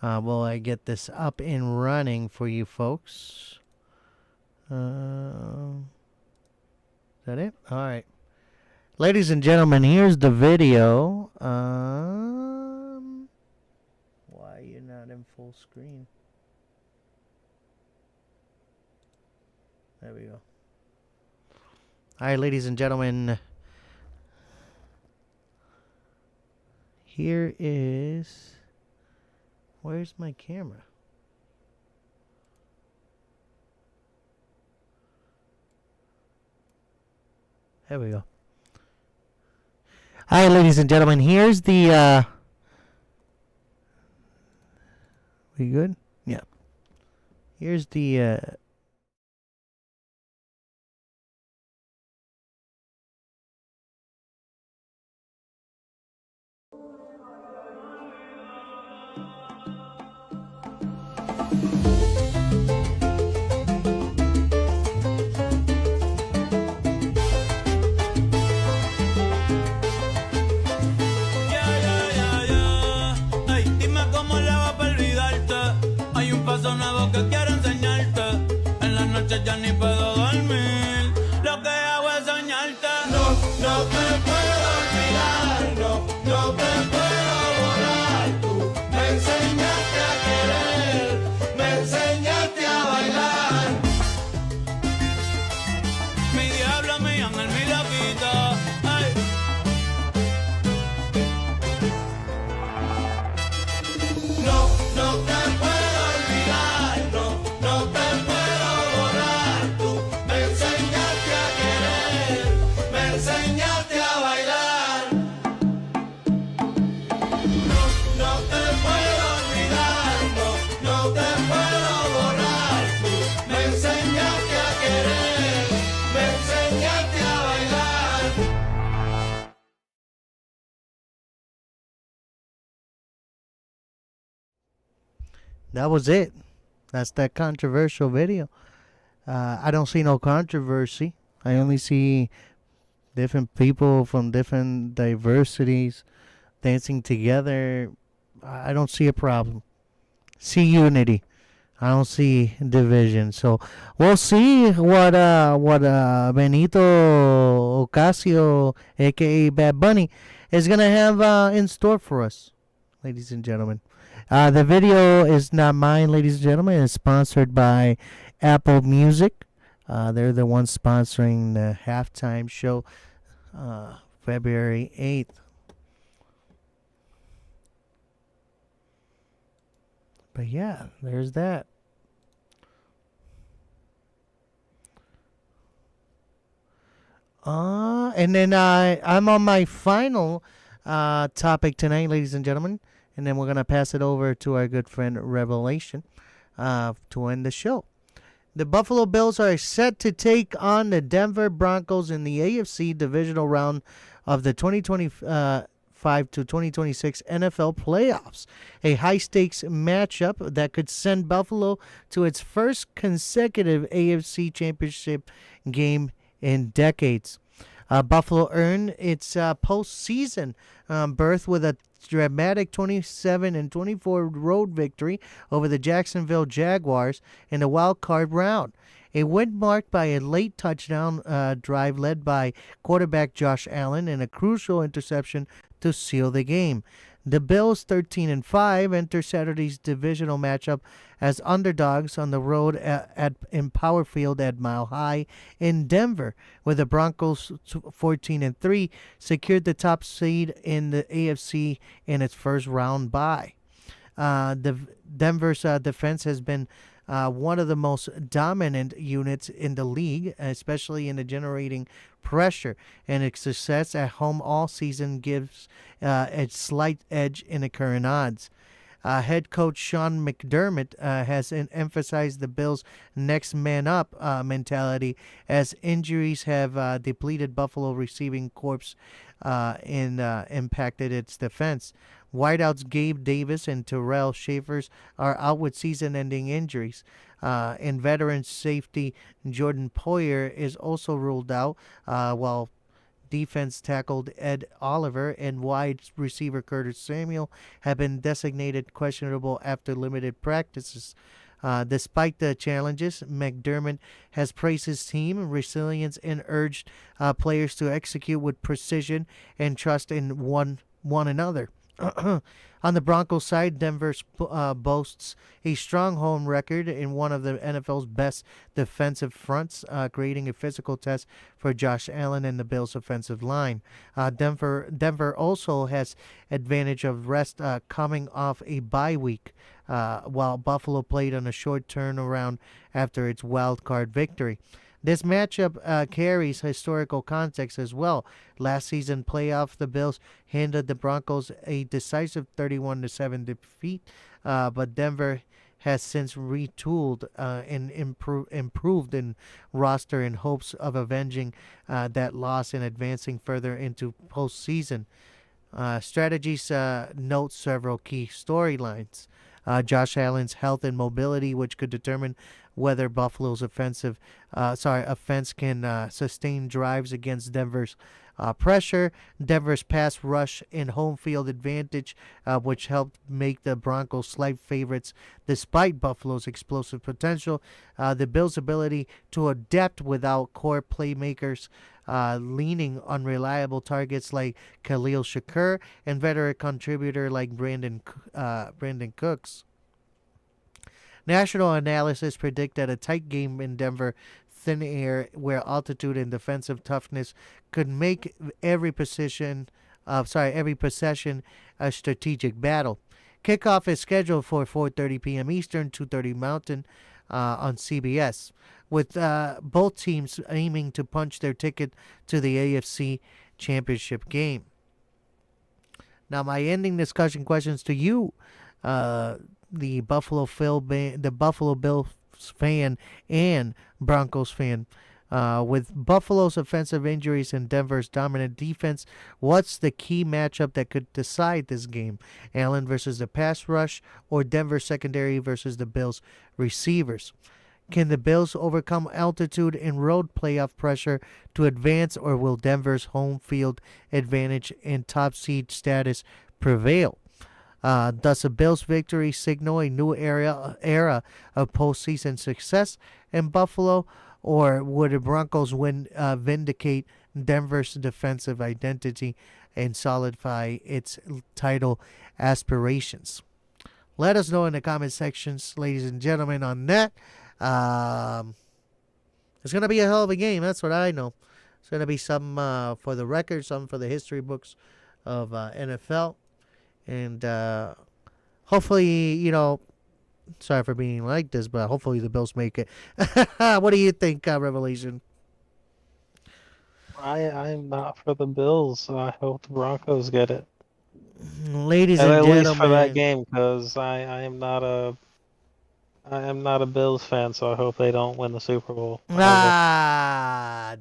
While I get this up and running for you folks. Is that it? All right. Ladies and gentlemen, here's the video. Why you're not in full screen? There we go. All right, ladies and gentlemen. Here is... Where's my camera? There we go. All right, ladies and gentlemen, here's the... We good? Yeah. Here's the... Paso nuevo que quiero enseñarte. En las noches ya ni puedo dormir. Lo que hago es soñarte. No, no te puedo olvidar. No, no te puedo borrar. Tú me enseñaste a querer. Me enseñaste a bailar. Mi diablo, mi ángel, mi loquito. Ay. No, no te puedo. That was it. That's that controversial video. I don't see no controversy. I only see different people from different diversities dancing together. I don't see a problem. See unity. I don't see division. So we'll see what Benito Ocasio, aka Bad Bunny, is gonna have in store for us, ladies and gentlemen. The video is not mine, ladies and gentlemen. It's sponsored by Apple Music. They're the ones sponsoring the halftime show, February 8th. But yeah, there's that. And then I'm on my final topic tonight, ladies and gentlemen. And then we're going to pass it over to our good friend Revelation to end the show. The Buffalo Bills are set to take on the Denver Broncos in the AFC divisional round of the 2025 to 2026 NFL playoffs. A high-stakes matchup that could send Buffalo to its first consecutive AFC championship game in decades. Buffalo earned its postseason berth with a dramatic 27-24 road victory over the Jacksonville Jaguars in the wild card round. A win marked by a late touchdown drive led by quarterback Josh Allen and a crucial interception to seal the game. The Bills, 13-5, enter Saturday's divisional matchup as underdogs on the road in Power Field at Mile High in Denver, where the Broncos, 14-3, secured the top seed in the AFC in its first round bye. Denver's defense has been one of the most dominant units in the league, especially in the generating pressure, and its success at home all season gives a slight edge in the current odds. Head coach Sean McDermott has emphasized the Bills' next man up mentality as injuries have depleted Buffalo receiving corps and impacted its defense. Wideouts Gabe Davis and Terrell Schaefers are out with season-ending injuries. And veteran safety Jordan Poyer is also ruled out, while defense tackled Ed Oliver and wide receiver Curtis Samuel have been designated questionable after limited practices. Despite the challenges, McDermott has praised his team resilience and urged players to execute with precision and trust in one another. On the Broncos side, Denver boasts a strong home record in one of the NFL's best defensive fronts, creating a physical test for Josh Allen and the Bills' offensive line. Denver also has advantage of rest coming off a bye week, while Buffalo played on a short turnaround after its wild card victory. This matchup carries historical context as well. Last season playoff, the Bills handed the Broncos a decisive 31-7 defeat, but Denver has since retooled and improved in roster in hopes of avenging that loss and advancing further into postseason. Strategies note several key storylines. Josh Allen's health and mobility, which could determine whether Buffalo's offense can sustain drives against Denver's pressure. Denver's pass rush and home field advantage, which helped make the Broncos slight favorites despite Buffalo's explosive potential. The Bills' ability to adapt without core playmakers, leaning on reliable targets like Khalil Shakur and veteran contributor like Brandon Cooks. National analysis predict that a tight game in Denver thin air where altitude and defensive toughness could make every possession a strategic battle. Kickoff is scheduled for 4:30 p.m. Eastern, 2:30 Mountain on CBS, with both teams aiming to punch their ticket to the AFC Championship game. Now, my ending discussion questions to you, the Buffalo Bills fan and Broncos fan. With Buffalo's offensive injuries and Denver's dominant defense, what's the key matchup that could decide this game? Allen versus the pass rush or Denver secondary versus the Bills receivers? Can the Bills overcome altitude and road playoff pressure to advance, or will Denver's home field advantage and top seed status prevail? Does a Bills victory signal a new era of postseason success in Buffalo, or would the Broncos win vindicate Denver's defensive identity and solidify its title aspirations? Let us know in the comment sections, ladies and gentlemen, on that. It's going to be a hell of a game. That's what I know. It's going to be some for the record, some for the history books of NFL. And hopefully, sorry for being like this, but hopefully the Bills make it. What do you think, Revelation? I'm not for the Bills, so I hope the Broncos get it. Ladies and gentlemen, at least for that game, because I am not a Bills fan, so I hope they don't win the Super Bowl. Damn.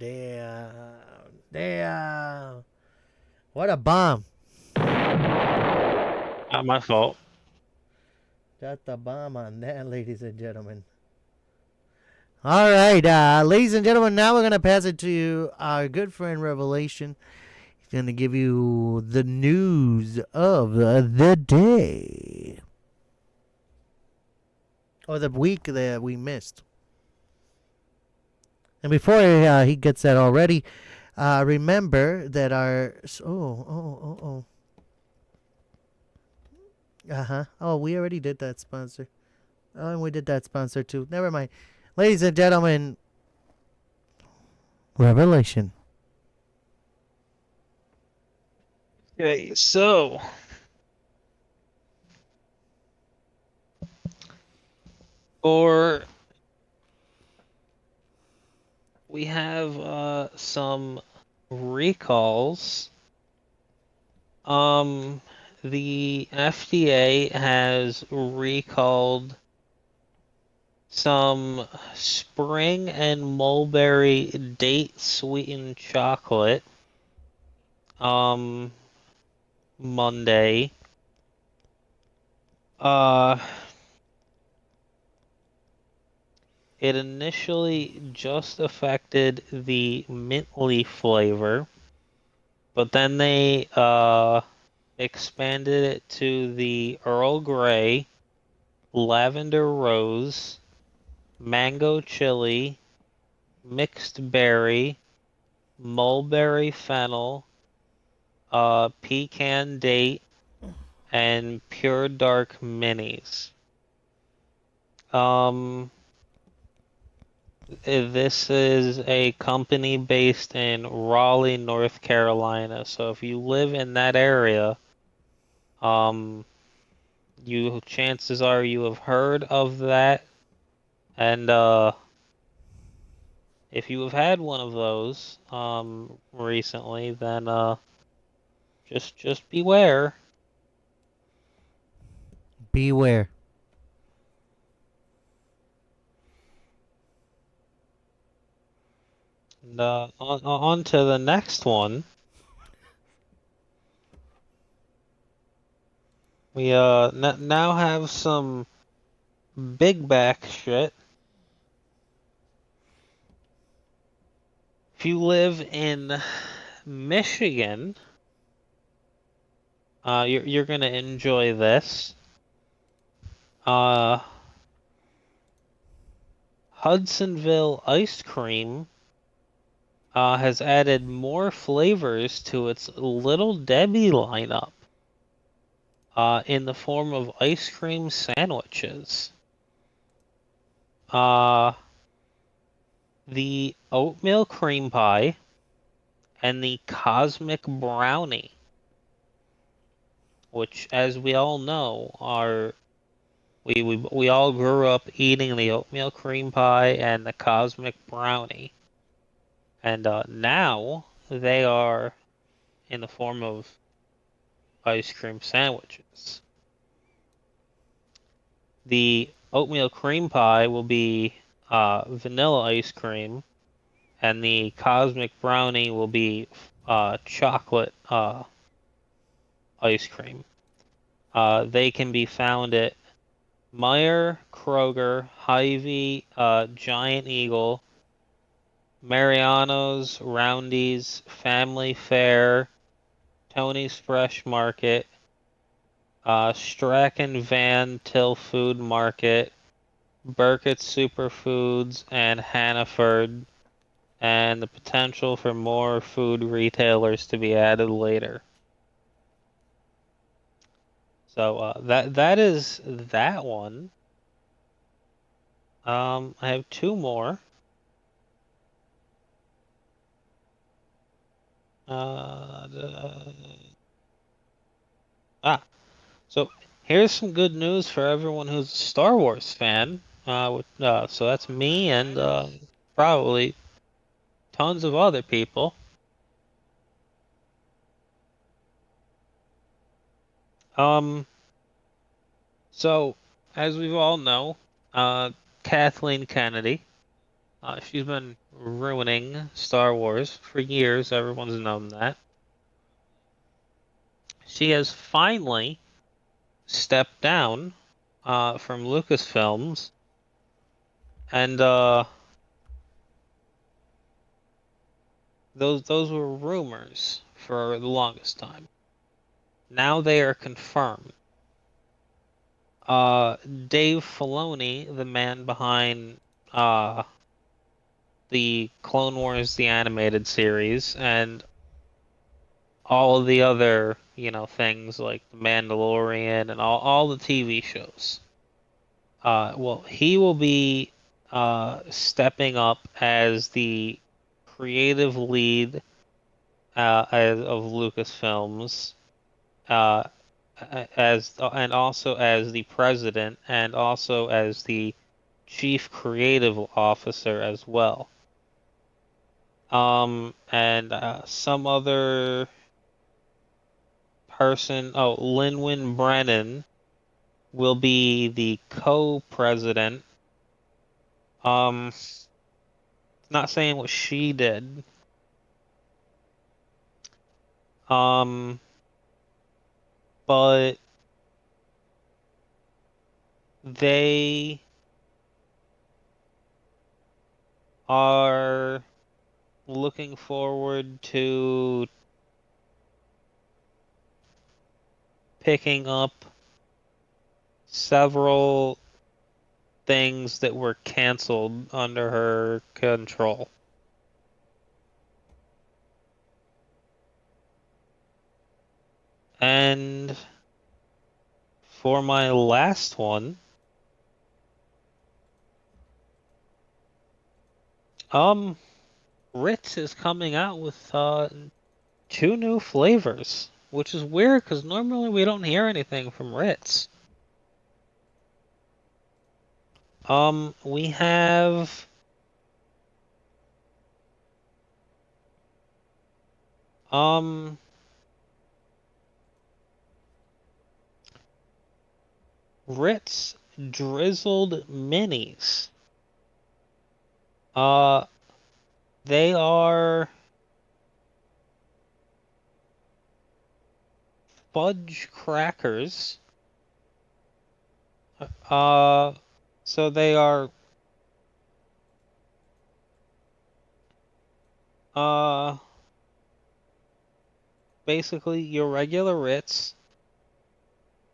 What a bomb. Not my fault. Got the bomb on that, ladies and gentlemen. All right, ladies and gentlemen, now we're going to pass it to our good friend Revelation. He's going to give you the news of the day. Or the week that we missed. And before he gets that already, remember that our... Oh, we already did that sponsor. Oh, and we did that sponsor too. Never mind. Ladies and gentlemen, Revelation. Okay, so we have some recalls. The FDA has recalled some spring and mulberry date sweetened chocolate Monday. It initially just affected the mint leaf flavor, but then they expanded it to the Earl Grey lavender rose, mango chili, mixed berry, mulberry fennel, pecan date, and pure dark minis. This is a company based in Raleigh, North Carolina. So if you live in that area, chances are you have heard of that. And if you have had one of those recently, then just beware. Beware. And on to the next one. We now have some big back shit. If you live in Michigan, you're gonna enjoy this. Hudsonville ice cream has added more flavors to its Little Debbie lineup in the form of ice cream sandwiches. The oatmeal cream pie and the cosmic brownie, which, as we all know, are we all grew up eating the oatmeal cream pie and the cosmic brownie, and now they are in the form of ice cream sandwiches. The oatmeal cream pie will be vanilla ice cream, and the cosmic brownie will be chocolate ice cream. They can be found at Meijer, Kroger, Hy-Vee, Giant Eagle, Mariano's, Roundy's, Family Fare, Tony's Fresh Market, Strachan Van Til Food Market, Burkett's Superfoods, and Hannaford, and the potential for more food retailers to be added later. So that is that one. I have two more. So here's some good news for everyone who's a Star Wars fan. So that's me and probably tons of other people. So as we all know, Kathleen Kennedy, she's been ruining Star Wars for years. Everyone's known that. She has finally stepped down from Lucasfilms, and those were rumors for the longest time. Now they are confirmed. Dave Filoni, the man behind the Clone Wars, the animated series, and all of the other, things like The Mandalorian and all the TV shows. Well, he will be stepping up as the creative lead of Lucasfilms, and also as the president, and also as the chief creative officer as well. And some other person, Lynwyn Brennan, will be the co-president. Not saying what she did. But they are looking forward to picking up several things that were canceled under her control. And for my last one, Ritz is coming out with 2 new flavors, which is weird because normally we don't hear anything from Ritz. We have Ritz drizzled minis. They are fudge crackers. So they are basically your regular Ritz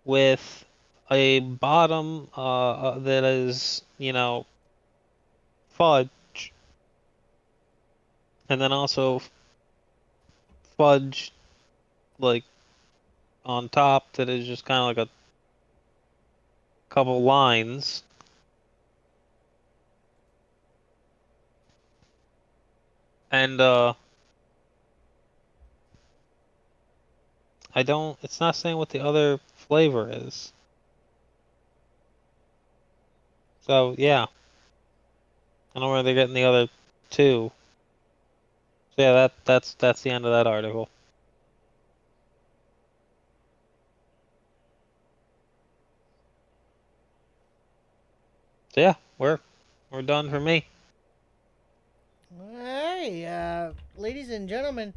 with a bottom that is, fudge, and then also fudge like on top that is just kind of like a couple lines. And it's not saying what the other flavor is. So yeah, I don't know where they're getting the other 2. So yeah, that's the end of that article. So yeah, we're done for me. Hey, ladies and gentlemen.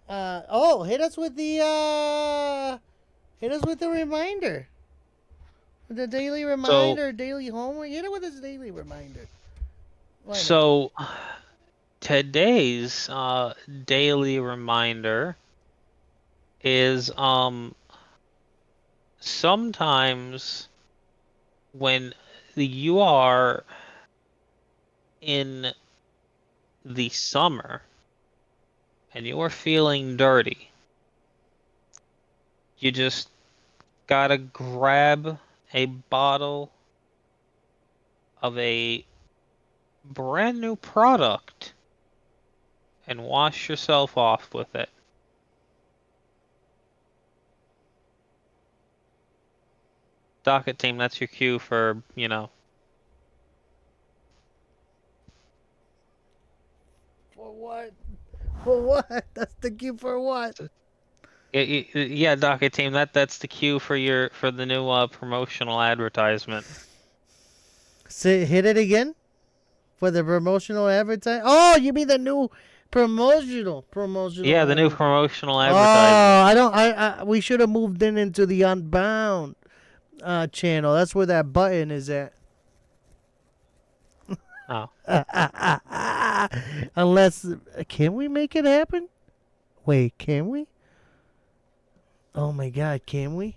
Hit us with the reminder. The daily reminder, daily homework. Hit it with this daily reminder. So today's daily reminder is sometimes when you are in the summer and you are feeling dirty, you just gotta grab a bottle of a brand new product and wash yourself off with it. Docket team, that's your cue for, For what? For what? That's the cue for what? Yeah, Docket team, that's the cue for the new promotional advertisement. Hit it again? For the promotional advertisement? Oh, you mean the new promotional? Yeah, the new promotional advertisement. Oh, we should have moved into the Unbound channel. That's where that button is at. Oh. Unless, can we make it happen? Wait, can we? Oh my God, can we?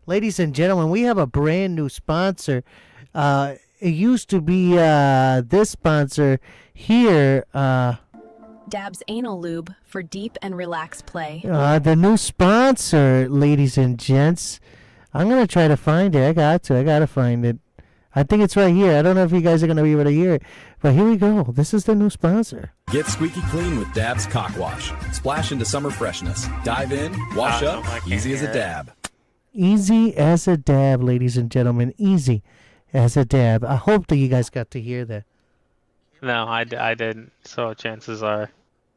Ladies and gentlemen, we have a brand new sponsor. It used to be this sponsor here. Dab's Anal Lube for deep and relaxed play. The new sponsor, ladies and gents. I'm going to try to find it. I got to find it. I think it's right here. I don't know if you guys are going to be able to hear it. But here we go. This is the new sponsor. Get squeaky clean with Dab's Cock Wash. Splash into summer freshness. Dive in, wash up, easy as a dab. Easy as a dab, ladies and gentlemen. Easy as a dab. I hope that you guys got to hear that. No, I didn't. So chances are.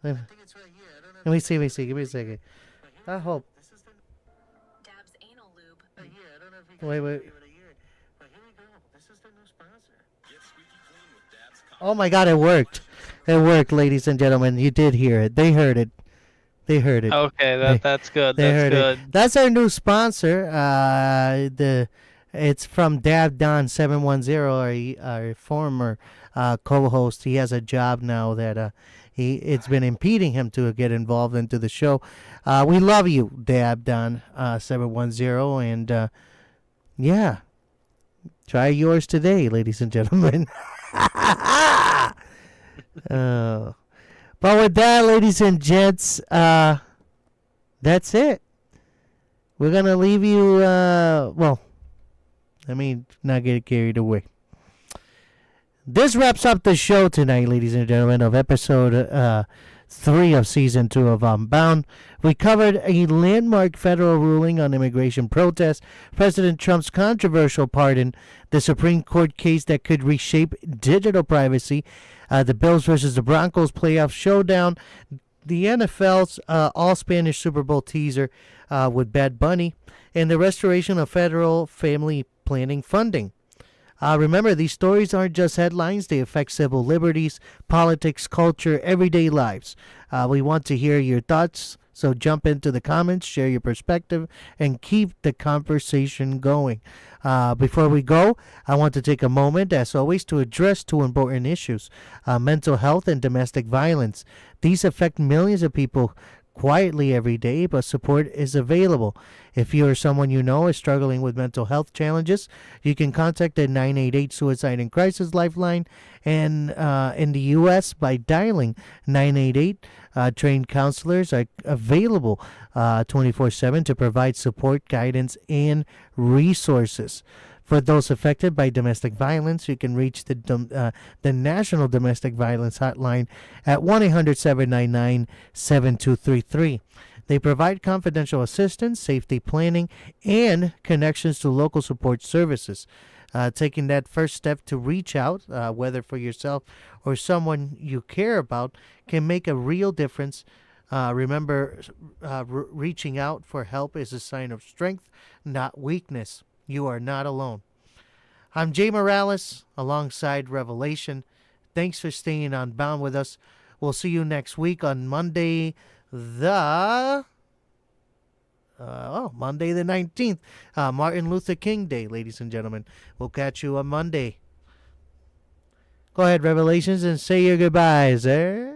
Let me see. Give me a second. I hope. Dab's Anal Lube. Wait. Oh my God, it worked. It worked, ladies and gentlemen. You did hear it. They heard it. Okay, that's good. That's good. That's our new sponsor. It's from Dab Don 710, our former co-host. He has a job now that it's been impeding him to get involved into the show. We love you, Dab Don 710, and yeah, Try yours today, ladies and gentlemen. But with that, ladies and gents, that's it. We're going to leave you, not get carried away. This wraps up the show tonight, ladies and gentlemen, of episode 3 of season 2 of Unbound. We covered a landmark federal ruling on immigration protests, President Trump's controversial pardon, the Supreme Court case that could reshape digital privacy, the Bills versus the Broncos playoff showdown, the NFL's all-Spanish Super Bowl teaser with Bad Bunny, and the restoration of federal family planning funding. Remember, these stories aren't just headlines. They affect civil liberties, politics, culture, everyday lives. We want to hear your thoughts, so jump into the comments, share your perspective, and keep the conversation going. Before we go, I want to take a moment, as always, to address 2 important issues, mental health and domestic violence. These affect millions of people quietly every day, but support is available. If you or someone you know is struggling with mental health challenges, you can contact the 988 Suicide and Crisis Lifeline, and in the U.S. by dialing 988. Trained counselors are available 24/7 to provide support, guidance, and resources. For those affected by domestic violence, you can reach the National Domestic Violence Hotline at 1-800-799-7233. They provide confidential assistance, safety planning, and connections to local support services. Taking that first step to reach out, whether for yourself or someone you care about, can make a real difference. Remember, reaching out for help is a sign of strength, not weakness. You are not alone. I'm Jey Morales alongside Revelation. Thanks for staying Unbound with us. We'll see you next week on Monday the 19th, Martin Luther King Day, ladies and gentlemen. We'll catch you on Monday. Go ahead, Revelations, and say your goodbyes, eh?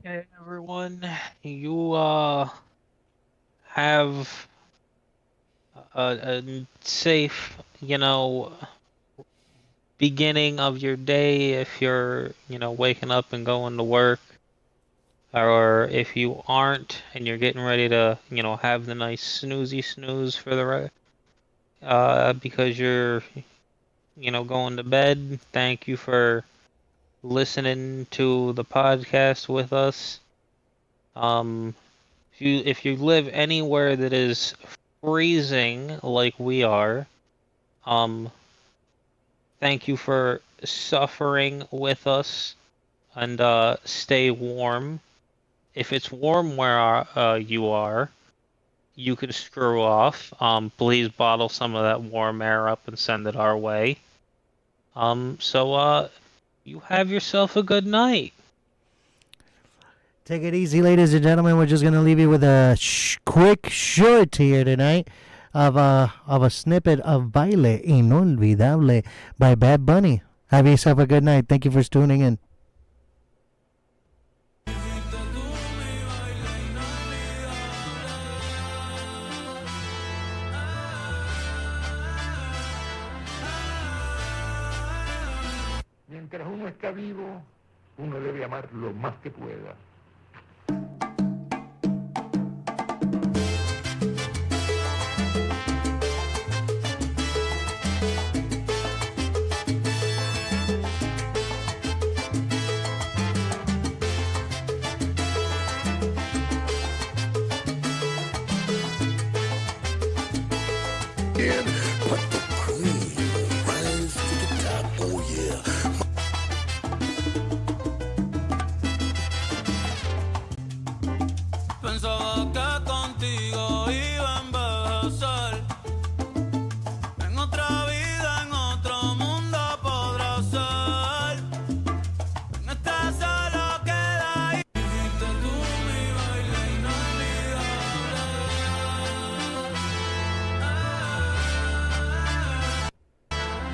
Hey, everyone. You have a safe, beginning of your day if you're, waking up and going to work. Or if you aren't and you're getting ready to, have the nice snooze for the because you're, going to bed. Thank you for listening to the podcast with us. If you live anywhere that is freezing like we are, thank you for suffering with us, and stay warm. If it's warm where you are, you can screw off. Please bottle some of that warm air up and send it our way. So you have yourself a good night. Take it easy, ladies and gentlemen. We're just going to leave you with a quick short here tonight of a snippet of Baile Inolvidable by Bad Bunny. Have yourself a good night. Thank you for tuning in. Mientras uno está vivo, uno debe amar lo más que pueda. But the cream rises to the top, oh yeah. Pensaba que contigo iba